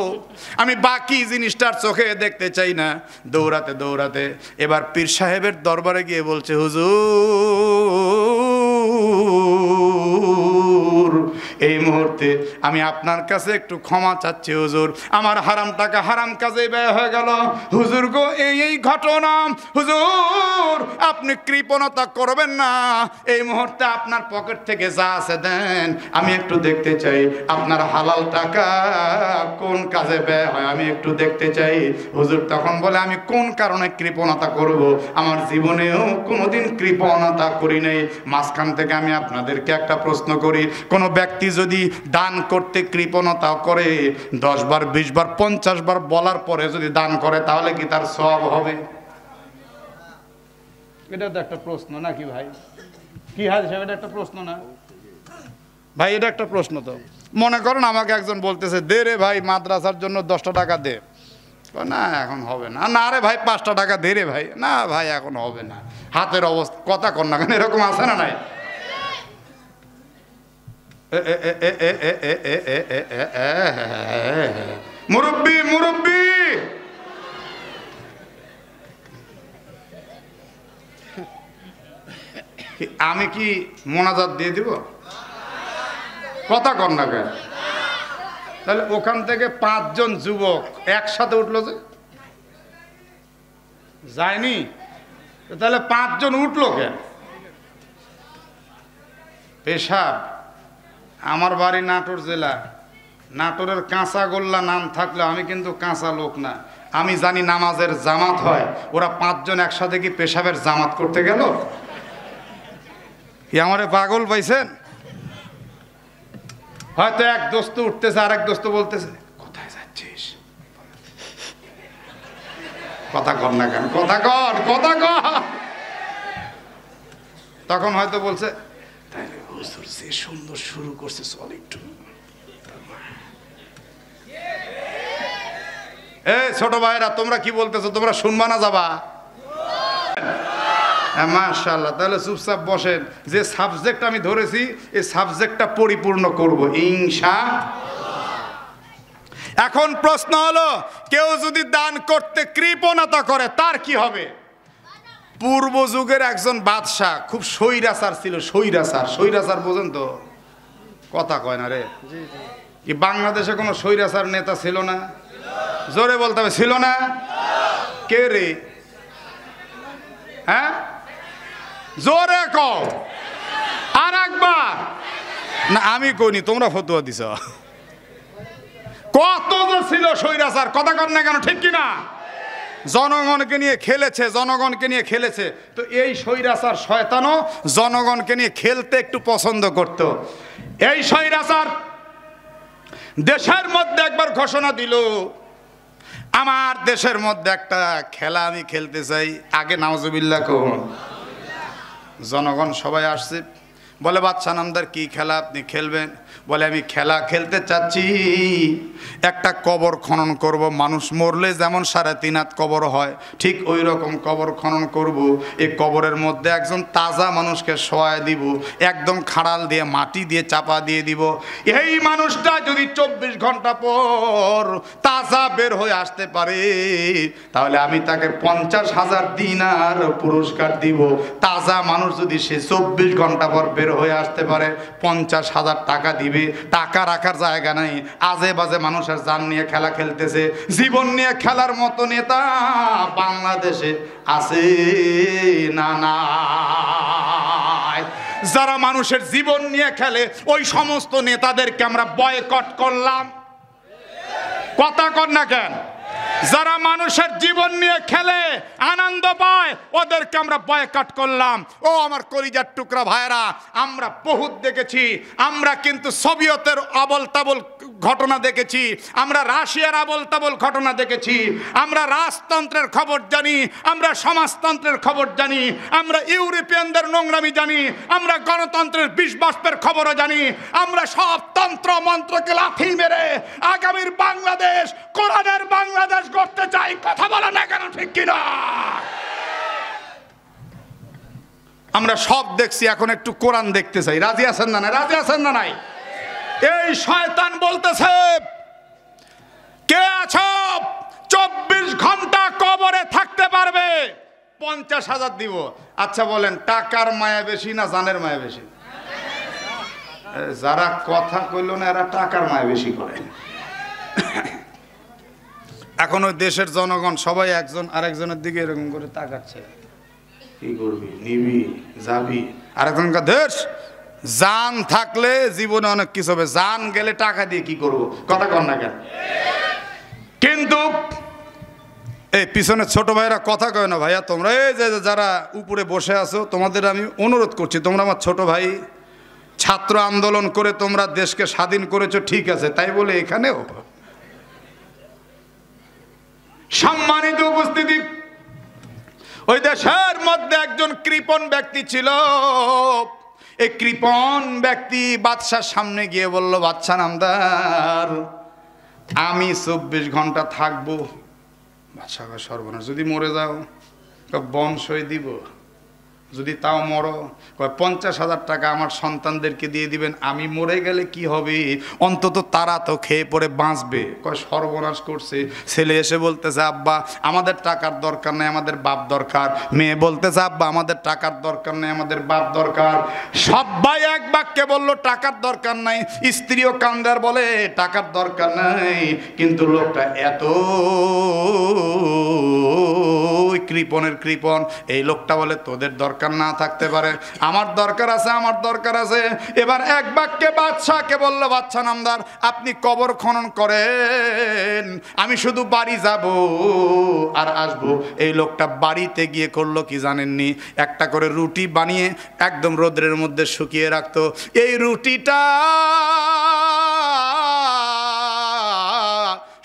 আমি বাকি জিনিসটার চোখে দেখতে চাই না। দৌড়াতে দৌড়াতে এবার পীর সাহেবের দরবারে গিয়ে বলছে, হুজুর এই মুহূর্তে আমি আপনার কাছে একটু ক্ষমা চাচ্ছি হুজুর, আমার হারাম টাকা হারাম কাজে ব্যয় হয়ে গেল। হুজুর গো এই ঘটনা, হুজুর আপনি কৃপণতা করবেন না, এই মুহূর্তে আপনার পকেট থেকে যা আছে দেন, আমি একটু দেখতে চাই আপনার হালাল টাকা কোন কাজে ব্যয় হয়, আমি একটু দেখতে চাই। হুজুর তখন বলে, আমি কোন কারণে কৃপণতা করব, আমার জীবনেও কোনোদিন কৃপণতা করি নাই। মাঝখান থেকে আমি আপনাদেরকে একটা প্রশ্ন করি, কোন ব্যক্তি যদি দান করতে কৃপণতা করে 10 বার 20 বার 50 বার বলার পরে যদি দান করে তাহলে কি তার সওয়াব হবে? এটা তো একটা প্রশ্ন নাকি ভাই? কি হাজি সাহেব, এটা একটা প্রশ্ন না ভাই? এটা একটা প্রশ্ন। তো মনে করেন আমাকে একজন বলতেছে, দে রে ভাই মাদ্রাসার জন্য 10টা টাকা দে। না এখন হবে না। না রে ভাই 5টা টাকা দে রে ভাই। না ভাই এখন হবে না। হাতের অবস্থা কথা কর না কেন, এরকম আছে না নাই? মুরব্বি মুরব্বি, আমি কি মোনাজাত দিয়ে দিব? কথা কর না কেন? তাহলে ওখান থেকে 5 জন যুবক একসাথে উঠলো যে যায়নি, তাহলে 5 জন উঠলো কেন? পেশাব। আমার বাড়ি নাটোর জেলা, নাটোরের কাঁচা গোল্লা নাম থাকলে আমি কিন্তু কাঁচা লোক না। আমি জানি নামাজের জামাত হয়, ওরা 5 জন একসাথে কি পেশাবের জামাত করতে গেল? কি আমারে পাগল পাইছেন? হয়তো এক দোস্ত উঠতেছে, আরেক দোস্ত বলতেছে, কোথায় যাচ্ছিস? কথা কর না কেন? কথা কর, কথা কর। তখন হয়তো বলছে, তাইলে হুজুর যে সুন্দর শুরু করছে, চল একটু। ছোট ভাইরা তোমরা কি বলতেছো? তোমরা শুনবা না যাবা? মাশাআল্লাহ। তাহলে চুপচাপ বসেন, যে সাবজেক্ট আমি ধরেছি এই সাবজেক্টটা পরিপূর্ণ করব ইনশাআল্লাহ। এখন প্রশ্ন হলো, কেউ যদি দান করতে কৃপণতা করে তার কি হবে? পূর্ব যুগের একজন বাদশাহ, খুব স্বৈরাচার ছিল। স্বৈরাচার বোঝেন তো? কথা কয় না রে। কি বাংলাদেশে কোনো স্বৈরাচার নেতা ছিল না? জোরে বলতে হবে, ছিল না? কে রে? হ্যাঁ জোরে কও আর একবার। না আমি কইনি, তোমরা ফতোয়া দিছ। কত যে ছিল স্বৈরাচার, কথা কর না কেন? ঠিক কিনা? জনগণকে নিয়ে খেলেছে, জনগণকে নিয়ে খেলেছে। তো এই স্বৈরাচার শয়তানও জনগণকে নিয়ে খেলতে একটু পছন্দ করত। এই স্বৈরাচার দেশের মধ্যে একবার ঘোষণা দিল, আমার দেশের মধ্যে একটা খেলা আমি খেলতে চাই। আগে নাউজুবিল্লাহ কোন জনগণ সবাই আসছে, বলে বাদশা নামদার কি খেলা আপনি খেলবেন? বলে আমি খেলা খেলতে চাচ্ছি, একটা কবর খনন করব, মানুষ মরলে যেমন 3.5 হাত কবর হয় ঠিক ওই রকম কবর খনন করব। এই কবরের মধ্যে একজন তাজা মানুষকে শোয়ায় দিব, একদম খাড়াল দিয়ে মাটি দিয়ে চাপা দিয়ে দিব। এই মানুষটা যদি 24 ঘন্টা পর তাজা বের হয়ে আসতে পারে তাহলে আমি তাকে 50,000 দিনার পুরস্কার দিব। তাজা মানুষ যদি সে 24 ঘন্টা পর বের হয়ে আসতে পারে 50,000 টাকা দিবে। টাকা রাখার জায়গা নাই, আজে বাজে মানুষের জান নিয়ে খেলা খেলতেছে। জীবন নিয়ে খেলার মতো নেতা বাংলাদেশে আছে না? নাই। যারা মানুষের জীবন নিয়ে খেলে ওই সমস্ত নেতাদেরকে আমরা বয়কট করলাম। কথা কর না কেন? যারা মানুষের জীবন নিয়ে খেলে আনন্দ পায় ওদেরকে আমরা বয়কট করলাম। ও আমার কলিজার টুকরা ভাইরা, আমরা বহুত দেখেছি। আমরা কিন্তু সোভিয়েতের আবল তাবল ঘটনা দেখেছি, আমরা রাশিয়ার আবল তাবল ঘটনা দেখেছি, আমরা রাজতন্ত্রের খবর জানি, আমরা সমাজতন্ত্রের খবর জানি, আমরা ইউরোপিয়ানদের নোংরামি জানি, আমরা গণতন্ত্রের বিষ বাষ্পের খবরও জানি। আমরা সব তন্ত্র মন্ত্রকে লাথি মেরে আগামীর বাংলাদেশ, কোরআনের বাংলাদেশ করতে চাই। কথা বলে না কেন? ঠিক কিনা? আমরা সব দেখছি, এখন একটু কোরআন দেখতে চাই। রাজি আছেন না? রাজি আছেন না? নাই। এই শয়তান বলতেছে কে আছো 24 ঘন্টা কবরে থাকতে পারবে, 50,000 দিব। আচ্ছা বলেন, টাকার মায়া বেশি না জানের মায়া বেশি? যারা কথা কইল না এরা টাকার মায়া বেশি করে। এখন ওই দেশের জনগণ সবাই একজন আরেকজনের দিকে এরকম করে তাকাচ্ছে, কি করবি, নিবি, যাবি। আরেকজনকার দেশ জান থাকলে জীবনে অনেক কিছু হবে, জান গেলে টাকা দিয়ে কি করব? কথা কর না কেন? কিন্তু এই পিছনে ছোট ভাইরা কথা কয় না ভাইয়া, তোমরা এই যে যারা উপরে বসে আছো তোমাদের আমি অনুরোধ করছি, তোমরা আমার ছোট ভাই, ছাত্র আন্দোলন করে তোমরা দেশকে স্বাধীন করেছো, ঠিক আছে, তাই বলে এখানেও সম্মানিত উপস্থিতি, ওই দেশের মধ্যে একজন কৃপণ ব্যক্তি ছিল। এই কৃপণ ব্যক্তি বাদশার সামনে গিয়ে বলল, বাদশা নামদার, আমি 24 ঘন্টা থাকবো। বাদশা সর্বনাশ, যদি মরে যাও? বংশই দিব। যদি তাও মরো? 50,000 টাকা আমার সন্তানদেরকে দিয়ে দিবেন। আমি মরে গেলে কি হবে? অন্তত তারা তো খেয়ে পরে বাঁচবে। সর্বনাশ করছে। ছেলে এসে বলতেছে, আব্বা আমাদের টাকার দরকার নেই, আমাদের বাপ দরকার। মেয়ে বলতেছে, আব্বা আমাদের টাকার দরকার নেই, আমাদের বাপ দরকার। সবাই এক বাক্যে বলল টাকার দরকার নাই। স্ত্রীও কান্দার বলে টাকার দরকার নাই। কিন্তু লোকটা এত কৃপণের কৃপণ, এই লোকটা বলে তোদের দরকার না থাকতে পারে, আমার দরকার আছে, আমার দরকার আছে। এবার এক বাক্যে বাদশাকে বলল, বাদশা নামদার আপনি কবর খনন করেন, আমি শুধু বাড়ি যাব আর আসবো। এই লোকটা বাড়িতে গিয়ে করলো কি জানেননি? একটা করে রুটি বানিয়ে একদম রোদ্রের মধ্যে শুকিয়ে রাখতো। এই রুটিটা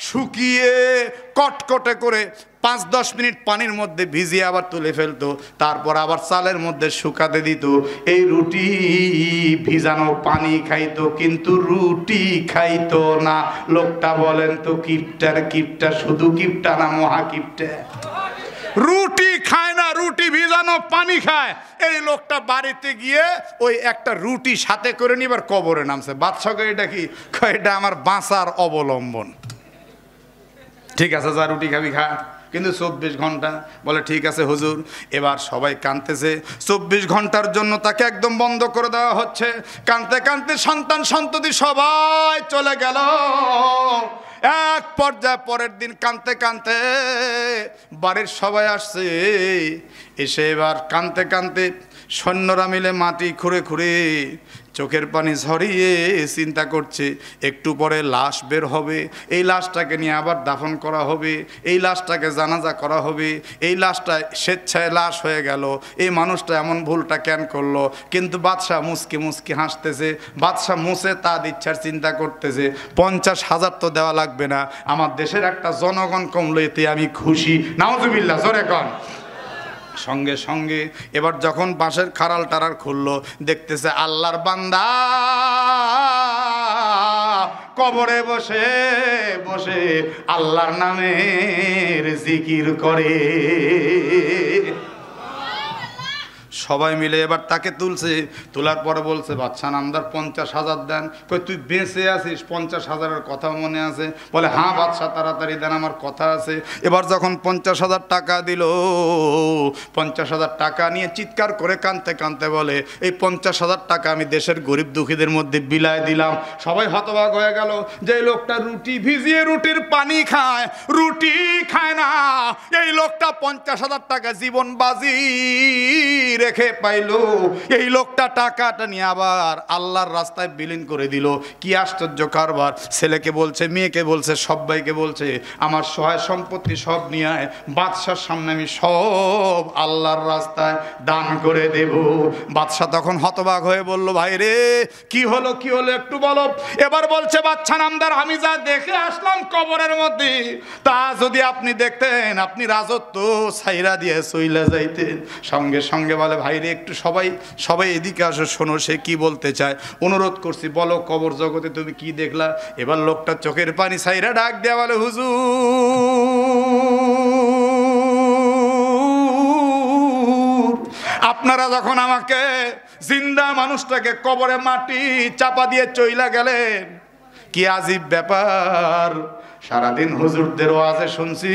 শুকিয়ে কটকটে করে 5-10 মিনিট পানির মধ্যে ভিজিয়ে আবার তুলে ফেলতো, তারপর আবার চালের মধ্যে শুকাতে দিত। এই রুটি ভিজানো পানি খাইতো, কিন্তু রুটি খাইতো না। লোকটা বলেন তো কিপটার কিপটা, শুধু কিপটা না মহা কিপটা? রুটি খায় না, রুটি ভিজানো পানি খায়। এই লোকটা বাড়িতে গিয়ে ওই একটা রুটি সাথে করে নিবার কবরে নামছে। বাদশাকে এটা কি? এটা আমার বাঁচার অবলম্বন। ঠিক আছে, যা রুটি খাবি খা, কিন্তু 24 ঘন্টা। বলে ঠিক আছে হুজুর। এবার সবাই কাঁদতেছে, 24 ঘন্টার জন্য তাকে একদম বন্ধ করে দেওয়া হচ্ছে। কাঁদতে কাঁদতে সন্তান সন্ততি সবাই চলে গেল। এক পর্যায়ে পরের দিন কাঁদতে কাঁদতে বাড়ির সবাই আসছে। এসে এবার কাঁদতে কাঁদতে সৈন্যরা মিলে মাটি খুঁড়ে খুঁড়ে চোখের পানি ঝরিয়ে চিন্তা করছে একটু পরে লাশ বের হবে, এই লাশটাকে নিয়ে আবার দাফন করা হবে, এই লাশটাকে জানাজা করা হবে। এই লাশটা স্বেচ্ছায় লাশ হয়ে গেল, এই মানুষটা এমন ভুলটা কেন করলো? কিন্তু বাদশাহ মুচকি মুচকি হাসতেছে। বাদশাহ মুছে তার ইচ্ছার চিন্তা করতেছে, 50,000 তো দেওয়া লাগবে না, আমার দেশের একটা জনগণ কমলো, এতে আমি খুশি। নাউজুবিল্লাহ, জোরে কন। সঙ্গে সঙ্গে এবার যখন বাঁশের খাড়াল টারার খুললো, দেখতেছে আল্লাহর বান্দা কবরে বসে বসে আল্লাহর নামের জিকির করে। সবাই মিলে এবার তাকে তুলছে, তোলার পরে বলছে বাদশা নামদার 50,000 দেন। কই তুই বেঁচে আছিস? 50,000-এর কথা মনে আছে? বলে হ্যাঁ বাদশা তাড়াতাড়ি দেন, আমার কথা আছে। এবার যখন 50,000 টাকা দিল, 50,000 টাকা নিয়ে চিৎকার করে কাঁদতে কাঁদতে বলে এই 50,000 টাকা আমি দেশের গরিব দুঃখীদের মধ্যে বিলায় দিলাম। সবাই হতবাক হয়ে গেল যে লোকটা রুটি ভিজিয়ে রুটির পানি খায়, রুটি খায় না। এই লোকটা 50,000 টাকা জীবন বাজি রেখে পাইলো। এই লোকটা টাকাটা নিয়ে আবার আল্লাহর রাস্তায় বিলীন করে দিল। কি আশ্চর্য কারবার! ছেলেকে বলছে, মেয়েকে বলছে, সবাইকে বলছে আমার সহায় সম্পত্তি সব নিয়ে আয়, বাদশার সামনে আমি সব আল্লাহর রাস্তায় দান করে দেব। বাদশা তখন হতবাক হয়ে বলল ভাই রে কি হলো কি হলো একটু বলো। এবার বলছে বাদশা নামদার আমি যা দেখে আসলাম কবরের মধ্যে তা যদি আপনি দেখতেন আপনি রাজত্ব ছাইরা দিয়ে চইলা যাইতেন। সঙ্গে সঙ্গে বলে ভাই রে একটু সবাই এদিকে আসো, শোনো সে কি বলতে চায়। অনুরোধ করছি বলো কবর জগতে তুমি কি দেখলা। এবার লোকটা চোখের পানি ছাইরা ডাক দেয়া বলে হুজুর আপনারা যখন আমাকে জিন্দা মানুষটাকে কবরে মাটি চাপা দিয়ে চইলা গেলেন, কি আজীব ব্যাপার। সারাদিন হুজুরদের ওয়াজে শুনছি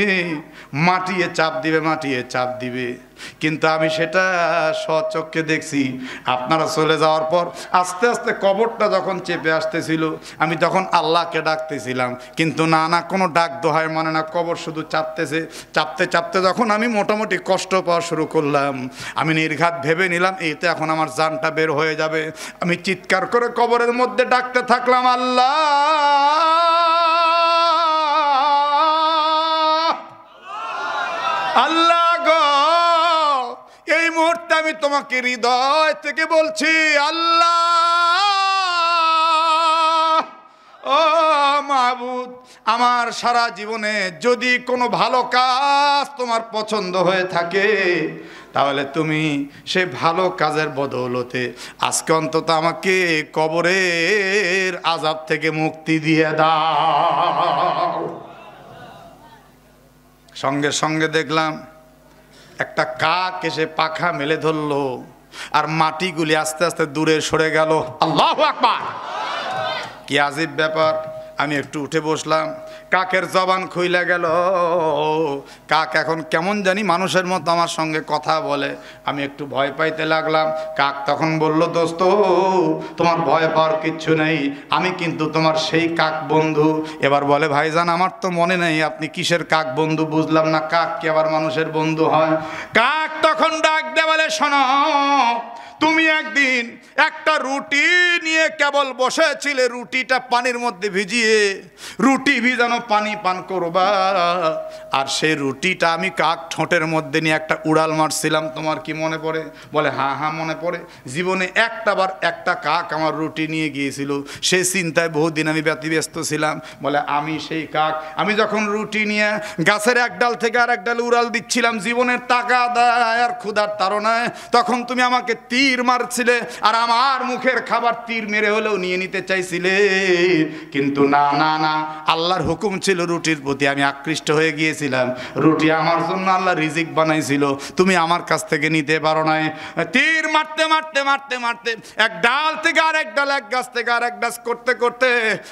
মাটিয়ে চাপ দিবে মাটিয়ে চাপ দিবে, কিন্তু আমি সেটা স্বচক্ষে দেখছি। আপনারা চলে যাওয়ার পর আস্তে আস্তে কবরটা যখন চেপে আসতেছিল আমি তখন আল্লাহকে ডাকতেছিলাম, কিন্তু না কোনো ডাক দোহায় মানে না, কবর শুধু চাপতেছে। চাপতে চাপতে যখন আমি মোটামুটি কষ্ট পাওয়া শুরু করলাম আমি নির্ঘাত ভেবে নিলাম এইতে এখন আমার জানটা বের হয়ে যাবে। আমি চিৎকার করে কবরের মধ্যে ডাকতে থাকলাম আল্লাহ আল্লাহ গো, এই মুহূর্তে আমি তোমাকে হৃদয় থেকে বলছি আল্লাহ ও মাবুদ, আমার সারা জীবনে যদি কোনো ভালো কাজ তোমার পছন্দ হয়ে থাকে তাহলে তুমি সে ভালো কাজের বদৌলতে আজকে অন্তত আমাকে কবরের আযাব থেকে মুক্তি দিয়ে দাও। সঙ্গে সঙ্গে দেখলাম একটা কাক এসে পাখা মেলে ধরলো আর মাটিগুলি আস্তে আস্তে দূরে সরে গেল। আল্লাহু আকবার! কি আজীব ব্যাপার। আমি একটু উঠে বসলাম, কাকের জবান খুইলা গেল। কাক এখন কেমন জানি মানুষের মতো আমার সঙ্গে কথা বলে। আমি একটু ভয় পাইতে লাগলাম। কাক তখন বলল দোস্ত তোমার ভয় পাওয়ার কিচ্ছু নেই, আমি কিন্তু তোমার সেই কাক বন্ধু। এবার বলে ভাইজান আমার তো মনে নেই আপনি কিসের কাক বন্ধু, বুঝলাম না, কাক কি আবার মানুষের বন্ধু হয়? কাক তখন ডাক দে বলে শোনো, তুমি একদিন একটা রুটি নিয়ে কেবল বসেছিলে, রুটিটা পানির মধ্যে ভিজিয়ে রুটি ভিজানো পানি পান করবা, আর সেই রুটিটা আমি কাক ঠোঁটের মধ্যে নিয়ে একটা উড়াল মারছিলাম, তোমার কি মনে পড়ে? বলে হ্যাঁ হ্যাঁ মনে পড়ে। জীবনে একটা কাক আমার রুটি নিয়ে গিয়েছিল, সেই চিন্তায় বহুদিন আমি ব্যতিব্যস্ত ছিলাম। বলে আমি সেই কাক, আমি যখন রুটি নিয়ে গাছের এক ডাল থেকে আর এক ডালে উড়াল দিচ্ছিলাম জীবনের টাকা দায় আর ক্ষুধার তাড়নায়, তখন তুমি আমাকে তীর মারছিলে আর আমার মুখের খাবার তীর মেরে হলেও নিয়ে নিতে চাইছিলে, কিন্তু না না না, আল্লাহর হুকুম ছিল রুটির প্রতি, আমি আকৃষ্ট হয়ে গিয়েছিলাম। রুটি আমার জন্য আল্লাহ রিজিক বানাইছিল, তুমি আমার কাছ থেকে নিতে পারো না। তীর মারতে মারতে মারতে মারতে এক ডাল থেকে আর এক ডাল, এক গাছ থেকে আর এক গাছ করতে করতে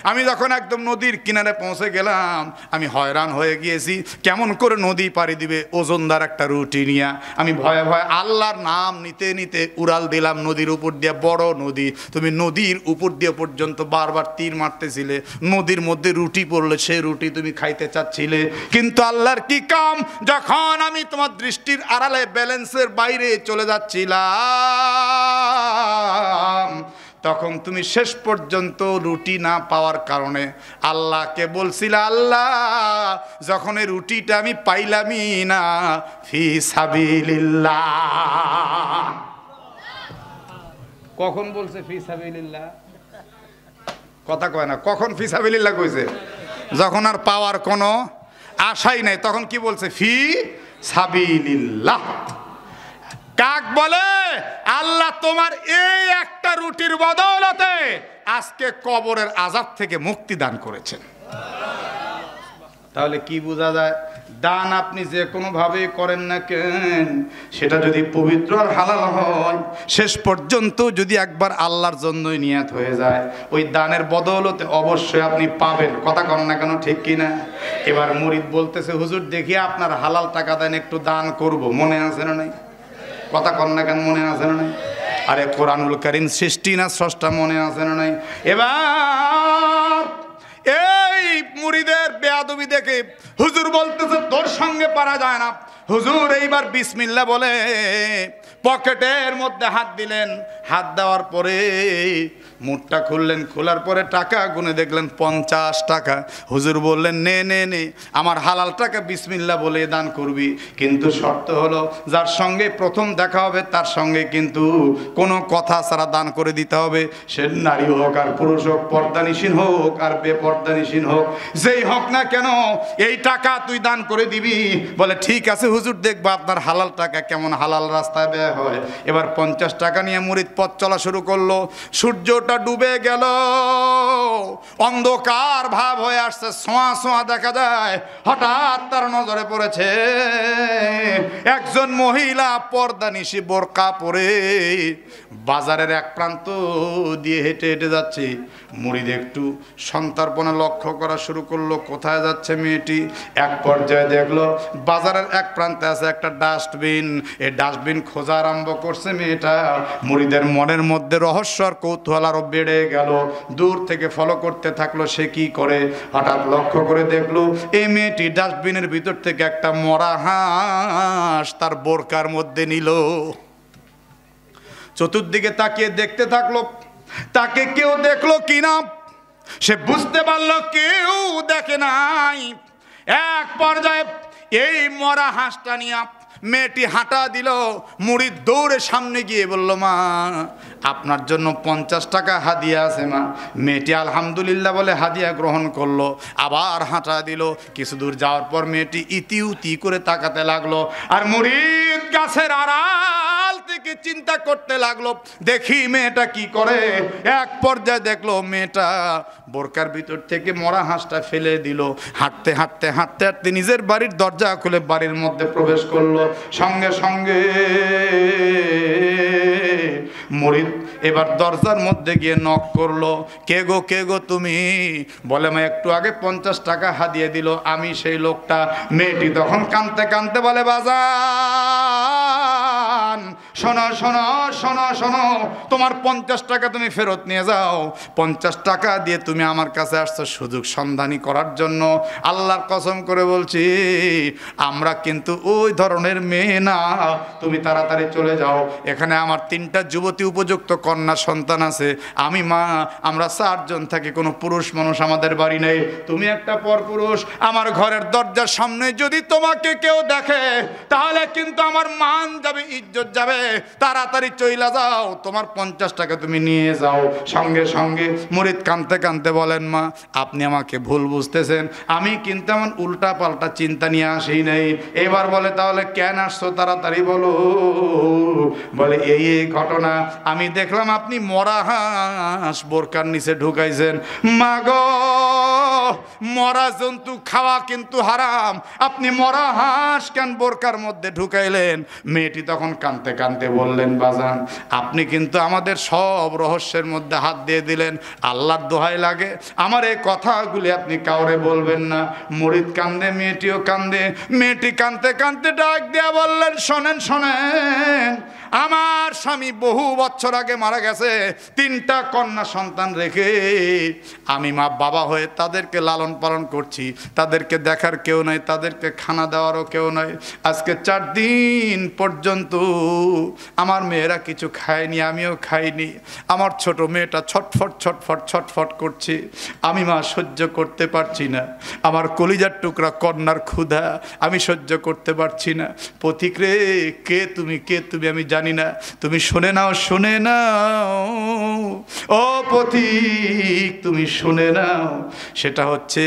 আমি যখন একদম নদীর কিনারে পৌঁছে গেলাম আমি হয়রান হয়ে গিয়েছি, কেমন করে নদী পাড়ি দিবে ওজনদার একটা রুটি নিয়ে। আমি ভয়ে ভয়ে আল্লাহর নাম নিতে নিতে উড়াল দিলাম নদীর উপর দিয়ে, বড় নদী, তুমি নদীর উপর দিয়ে পর্যন্ত বারবার তীর মারতেছিলে, নদীর মধ্যে রুটি পড়লে সেই রুটি তুমি খাইতে চাচ্ছিলে, কিন্তু আল্লাহর কি কাম, যখন আমি তোমার দৃষ্টির আড়ালে ব্যালেন্সের বাইরে চলে যাচ্ছিলাম তখন তুমি শেষ পর্যন্ত রুটি না পাওয়ার কারণে আল্লাহকে বলছিলে আল্লাহ যখন এই রুটিটা আমি পাইলামই না, ফি সাবিলিল্লাহ। কখন বলছে ফি সাবিলিল্লাহ? কথা কয় না, কখন ফি সাবিলিল্লাহ কইছে? যখন আর পাওয়ার কোনো আশাই নাই তখন কি বলছে? ফি সাবিলিল্লাহ। কাক বলে আল্লাহ তোমার এই একটা রুটির বদৌলতে আজকে কবরের আযাব থেকে মুক্তি দান করেছেন। তাহলে কি বোঝা যায়? দান আপনি যে কোনো ভাবে করেন না কেন, সেটা যদি পবিত্র আর হালাল হয়, শেষ পর্যন্ত যদি একবার আল্লাহর জন্যই নিয়ত হয়ে যায়, ওই দানের বদৌলতে অবশ্যই আপনি পাবেন। কথা কন না কেন, ঠিক কিনা? এবার মুরিদ বলতেছে হুজুর দেখি আপনার হালাল টাকা দেন, একটু দান করব, মনে আছে না নাই? কথা কন না কেন, মনে আছে না নাই? আরে কোরআনুল কারীম সৃষ্টি না স্রষ্টা, মনে আছে না নাই? এবার এই মুরিদের বেয়াদবি দেখে হুজুর বলতেছে তোর সঙ্গে পারা যায় না। হুজুর এইবার বিসমিল্লাহ বলে পকেটের মধ্যে হাত দিলেন, হাত দেওয়ার পরে মুঠটা খুললেন, খোলার পরে টাকা গুনে দেখলেন 50 টাকা। হুজুর বললেন নে নে নে, আমার হালাল টাকা বিসমিল্লাহ বলে দান করবি, কিন্তু শর্ত হলো যার সঙ্গে প্রথম দেখা হবে তার সঙ্গে কিন্তু কোনো কথা ছাড়া দান করে দিতে হবে। সে নারী হোক আর পুরুষ হোক, পর্দানিসীন হোক আর বেপর্দানিসীন হোক, যেই হোক না কেন এই টাকা তুই দান করে দিবি। বলে ঠিক আছে হুজুর, দেখবা আপনার হালাল টাকা কেমন হালাল রাস্তায় ব্যয় হয়। এবার 50 টাকা নিয়ে মুরিদ পথ চলা শুরু করলো। সূর্যটা ডুবে গেল, অন্ধকার ভাব হয়ে আসছে, সোয়া সোয়া দেখা যায়। হঠাৎ তার নজরে পড়েছে একজন মহিলা পর্দানিশী বোরকা পরে বাজারের এক প্রান্ত দিয়ে হেঁটে হেঁটে যাচ্ছে। মুরিদ একটু সন্তর্পণে লক্ষ্য করা শুরু করলো, কোথায় যাচ্ছে মেয়েটি। এক পর্যায়ে দেখলো বাজারের এক প্রান্তে আছে একটা ডাস্টবিন। এই ডাস্টবিন খোঁজা আরম্ভ করছে মেয়েটা। মুরিদের মনের মধ্যে রহস্য আর কৌতূহল আরো বেড়ে গেল। দূর থেকে ফলো করতে থাকলো সে কি করে। হঠাৎ লক্ষ্য করে দেখলো এই মেয়েটি ডাস্টবিনের ভিতর থেকে একটা মরা হাঁস তার বোরকার মধ্যে নিল। চতুর্দিকে তাকিয়ে দেখতে থাকলো তাকে কেউ দেখলো কিনা। সে বুঝতে পারলো কেউ দেখে নাই। এক পর্যায়ে এই মরা হাঁসটা নিয়ে মেয়েটি হাঁটা দিল। মুরিদ দৌড়ে সামনে গিয়ে বলল মা আপনার জন্য 50 টাকা হাদিয়া আছে মা। মেয়েটি আলহামদুলিল্লাহ বলে হাদিয়া গ্রহণ করলো, আবার হাঁটা দিল। কিছু দূর যাওয়ার পর মেয়েটি ইতি উতি করে তাকাতে লাগলো। আর মুরিদ গাছের আড়াল থেকে চিন্তা করতে লাগলো দেখি মেয়েটা কি করে। এক পর্যায়ে দেখলো মেয়েটা বোরকার ভিতর থেকে মরা হাঁসটা ফেলে দিল। হাঁটতে হাঁটতে হাঁটতে হাঁটতে নিজের বাড়ির দরজা খুলে বাড়ির মধ্যে প্রবেশ করলো। সঙ্গে সঙ্গে মুরিদ এবার দরজার মধ্যে গিয়ে নক করলো, কে গো তুমি? বলে মা একটু আগে 50 টাকা হাদিয়া দিল, আমি সেই লোকটা। মেয়েটি তখন কাঁদতে কাঁদতে বলে বাজান শোনো শোনো শোনো শোনো, তোমার 50 টাকা তুমি ফেরত নিয়ে যাও। 50 টাকা দিয়ে তুমি আমার কাছে আসছো সুযোগ সন্ধানী করার জন্য। আল্লাহর কসম করে বলছি আমরা কিন্তু ওই ধরনের মেয়ে না, তুমি তাড়াতাড়ি চলে যাও। এখানে আমার 3টা যুবতী উপযুক্ত কন্যা সন্তান আছে, আমি মা, আমরা 4 জন থাকি, কোনো পুরুষ মানুষ আমাদের বাড়ি নেই। তুমি একটা পরপুরুষ, আমার ঘরের দরজার সামনে যদি তোমাকে কেউ দেখে তাহলে কিন্তু আমার মান যাবে, ইজ্জত যাবে। তাড়াতাড়ি চইলা যাও, তোমার 50 টাকা তুমি নিয়ে যাও। সঙ্গে সঙ্গে মুরিদ কাঁদতে কাঁদতে বলেন মা আপনি আমাকে ভুল বুঝতেছেন, আমি কিন্তু এমন উল্টা পাল্টা চিন্তা নিয়ে আসি নাই। এবার বলে তাহলে কেন আসছো তাড়াতাড়ি বলো। বলে এই ঘটনা, আমি দেখলাম আপনি মরা হাঁস বোরকার নিচে ঢুকাইছেন। মা গো মরা জন্তু খাওয়া কিন্তু হারাম, আপনি মরা হাঁস কেন বোরকার মধ্যে ঢুকাইলেন? মেয়েটি তখন কাঁদতে কাঁদতে বললেন বাজান আপনি কিন্তু আমাদের সব রহস্যের মধ্যে হাত দিয়ে দিলেন, আল্লাহর দোহাই লাগে আমার এই কথাগুলি আপনি কাউরে বলবেন না। মুরিদ কান্দে, মেয়েটিও কান্দে। মেয়েটি কাঁদতে কাঁদতে ডাক দিয়া বললেন শোনেন শোনেন, আমার স্বামী বহু বছর আগে মারা গেছে। 3টা কন্যা সন্তান রেখে আমি মা বাবা হয়ে তাদেরকে লালন পালন করছি। তাদেরকে দেখার কেউ নাই, তাদেরকে খানা দেওয়ারও কেউ নাই। আজকে 4 দিন পর্যন্ত আমার মেয়েরা কিছু খায়নি, আমিও খাইনি। আমার ছোট মেয়েটা ছটফট ছটফট ছটফট করছে, আমি মা সহ্য করতে পারছি না। আমার কলিজার টুকরা কন্যার ক্ষুধা আমি সহ্য করতে পারছি না। পথিক রে কে তুমি আমি জানি না, তুমি শুনে নাও শুনে নাও ও পথিক তুমি শুনে নাও। সেটা হচ্ছে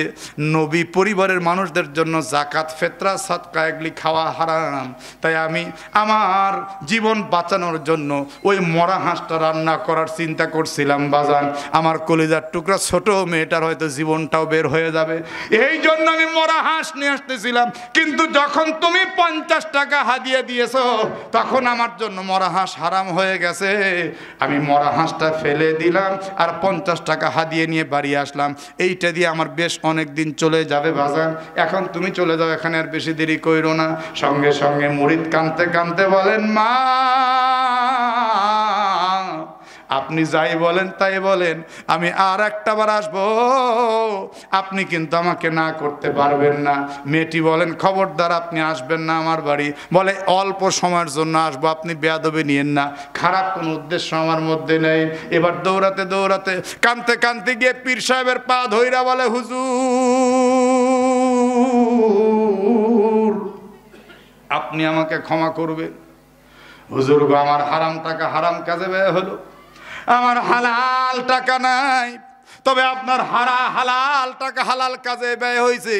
নবী পরিবারের মানুষদের জন্য জাকাত ফিতরা সাদকা এগুলি খাওয়া হারাম। তাই আমি আমার জীবন বাঁচানোর জন্য ওই মরা হাঁসটা রান্না করার চিন্তা করছিলাম বাজান। আমার কলিজার টুকরা ছোট মেয়েটার হয়তো জীবনটাও বের হয়ে যাবে, এই জন্য আমি মরা হাঁস নিয়ে আসতেছিলাম। কিন্তু যখন তুমি 50 টাকা হাদিয়া দিয়েছো তখন আমার জন্য মরা হাঁস হারাম হয়ে গেছে। আমি মরা হাঁসটা ফেলে দিলাম আর 50 টাকা হাদিয়া নিয়ে বাড়ি আসলাম। এইটা দিয়ে আমার বেশ অনেক দিন চলে যাবে বাজান। এখন তুমি চলে যাও, এখানে আর বেশি দেরি কইরো না। সঙ্গে সঙ্গে মুরিদ কাঁদতে কাঁদতে বলেন, মা আপনি যাই বলেন তাই বলেন, আমি আর একটা বার আসবো, আপনি কিন্তু আমাকে না করতে পারবেন না। মেয়েটি বলেন, খবরদার আপনি আসবেন না আমার বাড়ি। বলে অল্প সময়ের জন্য আসবো, আপনি বেয়াদবি নিয়েন না, খারাপ কোনো উদ্দেশ্য আমার মধ্যে নেই। এবার দৌড়াতে দৌড়াতে কাঁদতে কাঁদতে গিয়ে পীর সাহেবের পা ধইরা বলে, হুজুর আপনি আমাকে ক্ষমা করবেন। হুজুর গো, আমার হারাম টাকা হারাম কাজে ব্যয় হলো, আমার হালাল টাকা নাই, তবে আপনার হালাল টাকা হালাল কাজে ব্যয় হয়েছে,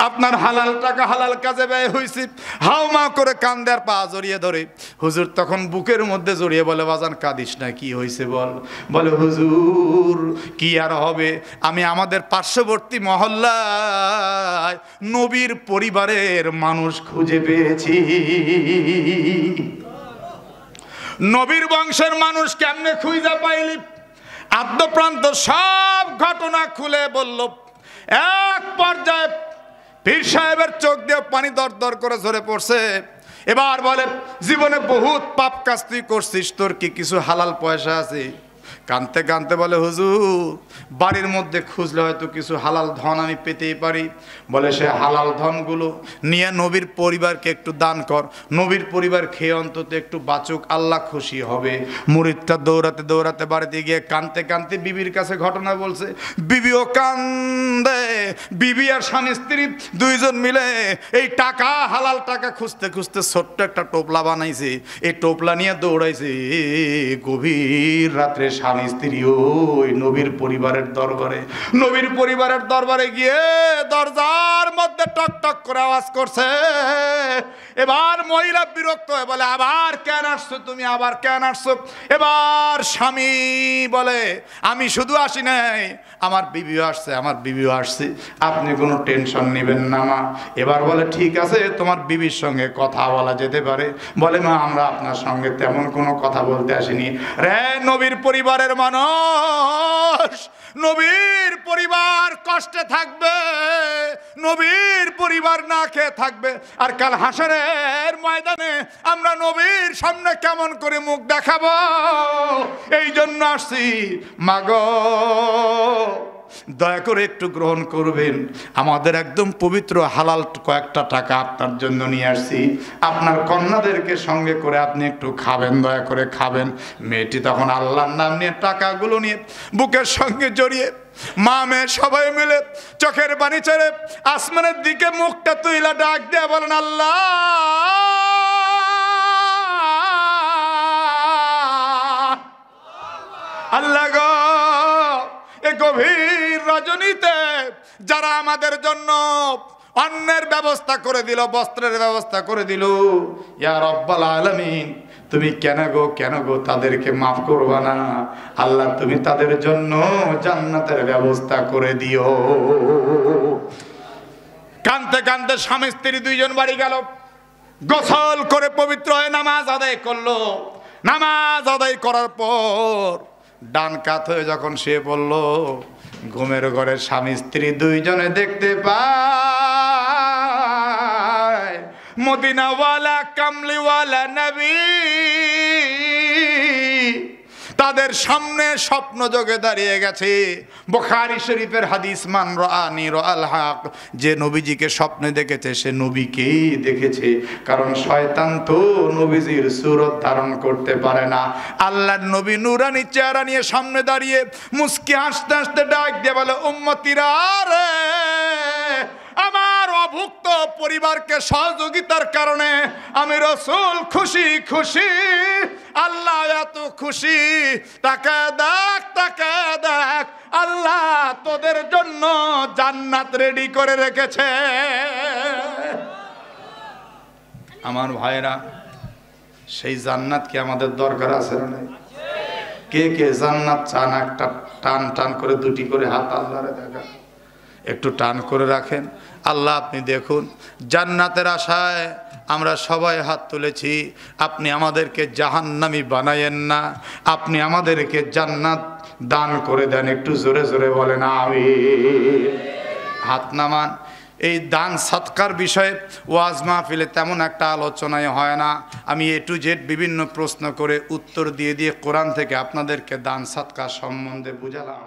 আপনার হালাল টাকা হালাল কাজে ব্যয় হয়েছে। হাউমা করে কান্দে আর পা জড়িয়ে ধরে। হুজুর তখন বুকের মধ্যে জড়িয়ে বলে, বাজান কাঁদিস না, কি হয়েছে বল। বলে, হুজুর কি আর হবে, আমি আমাদের পার্শ্ববর্তী মহল্লায় নবীর পরিবারের মানুষ খুঁজে পেয়েছি। নবীর বংশের মানুষ কেমনে খুঁজে পাইলি? আদ্যপ্রান্ত সব ঘটনা খুলে বলল। এক পর্যায়ে পীর সাহেবের চোখ দিয়ে পানি দর দর করে ঝরে পড়ছে। এবার বলে, জীবনে বহুত পাপ কাজ তুই করছিস, তোর কি কিছু হালাল পয়সা আছে? কানতে কানতে বলে, হুজুর বাড়ির মধ্যে খুঁজলে হয়তো কিছু হালাল ধন আমি পেতেই পারি। বলে, সে হালাল ধনগুলো নিয়ে নবীর পরিবারকে একটু দান কর, নবীর পরিবার খেয়ে অন্তত একটু বাঁচুক, আল্লাহ খুশি হবে। মুরিদটা দৌড়াতে দৌড়াতে বাড়িতে গিয়ে কানতে কানতে বিবির কাছে ঘটনা বলছে। বিবিও কান্দে। বিবি আর স্বামী স্ত্রী দুইজন মিলে এই টাকা হালাল টাকা খুঁজতে খুঁজতে ছোট্ট একটা টোপলা বানাইছে। এই টোপলা নিয়ে দৌড়াইছে গভীর রাত্রে স্বামী স্ত্রী ওই নবীর পরিবারের দরবারে। নবীর পরিবারের দরবারে গিয়ে দরজার মধ্যে টক টক করে আওয়াজ করছে। এবার মহিলা বিরক্ত হয়ে বলে, আবার কেন আসছো তুমি, আবার কেন আসছো? এবার স্বামী বলে, আমি শুধু আসি নাই, আমার বিবিও আসছে, আমার বিবিও আসছে, আপনি কোনো টেনশন নেবেন না মা। এবার বলে, ঠিক আছে তোমার বিবির সঙ্গে কথা বলা যেতে পারে। বলে, মা আমরা আপনার সঙ্গে তেমন কোনো কথা বলতে আসিনি রে। নবীর পরিবারের মানুষ, নবীর পরিবার কষ্টে থাকবে, নবীর পরিবার না খেয়ে থাকবে, আর কাল হাসরের ময়দানে আমরা নবীর সামনে কেমন করে মুখ দেখাবো, এই জন্য আসছি। মাগো দয়া করে একটু গ্রহণ করবেন, আমাদের একদম পবিত্র হালাল কয়েকটা টাকা আপনার জন্য নিয়ে আসছি, আপনার কন্যাদেরকে সঙ্গে করে আপনি একটু খাবেন, দয়া করে খাবেন। মেয়েটি তখন আল্লাহর নাম নিয়ে টাকাগুলো নিয়ে বুকের সঙ্গে জড়িয়ে মা মেয়ে সবাই মিলে চোখের পানি ছেড়ে আসমানের দিকে মুখটা তুইলা ডাক দিয়ে বলেন, আল্লাহ আল্লাহ গো, এ গভীর রজনীতে যারা আমাদের জন্য অন্নের ব্যবস্থা করে দিল, বস্ত্রের ব্যবস্থা করে দিল, ইয়া রব্বাল আলামিন তুমি কেন গো তাদেরকে মাফ করবা না? আল্লাহ তুমি তাদের জন্য জান্নাতের ব্যবস্থা করে দিও। কানতে কানতে স্বামী স্ত্রী দুইজন বাড়ি গেল, গোসল করে পবিত্র হয়ে নামাজ আদায় করলো। নামাজ আদায় করার পর ডান কাত হয়ে যখন সে বলল, ঘুমের ঘরে স্বামী স্ত্রী দুইজনে দেখতে পায় মদিনাওয়ালা কামলিওয়ালা নবী তাদের সামনে স্বপ্ন যোগে দাঁড়িয়ে গেছে। বুখারী শরীফের হাদিস, মান রাআনি রাআল হক, যে নবীজিকে স্বপ্নে দেখেছে সে নবীকেই দেখেছে, কারণ শয়তান তো নবীজির সূরত ধারণ করতে পারে না। আল্লাহর নবী নূরানি চেহারা নিয়ে সামনে দাঁড়িয়ে মুস্কি হাসতে হাসতে ডাক দিয়ে বলে, উম্মতিরা রে, আমার অভুক্ত পরিবারকে সহযোগিতার কারণে আমি রাসূল খুশি খুশি আল্লাহ এত খুশি, টাকা দেখ টাকা দেখ, আল্লাহ তোদের জন্য জান্নাত রেডি করে রেখেছে। আমার ভাইরা, সেই জান্নাত কি আমাদের দরকার আছে না নাই? কে কে জান্নাত চান? একটা টান টান করে দুটি করে হাত আল্লাহরে দেখা, একটু টান করে রাখেন। আল্লাহ আপনি দেখুন, জান্নাতের আশায় আমরা সবাই হাত তুলেছি। আপনি আমাদেরকে জাহান্নামী বানায়েন না, আপনি আমাদেরকে জান্নাত দান করে দেন। একটু জোরে জোরে বলেন আমিন। হাত নামান। এই দান সৎকার বিষয়ে ওয়াজ মাহফিলে তেমন একটা আলোচনায় হয় না। আমি A to Z বিভিন্ন প্রশ্ন করে উত্তর দিয়ে দিয়ে কোরআন থেকে আপনাদেরকে দান সৎকার সম্বন্ধে বুঝালাম।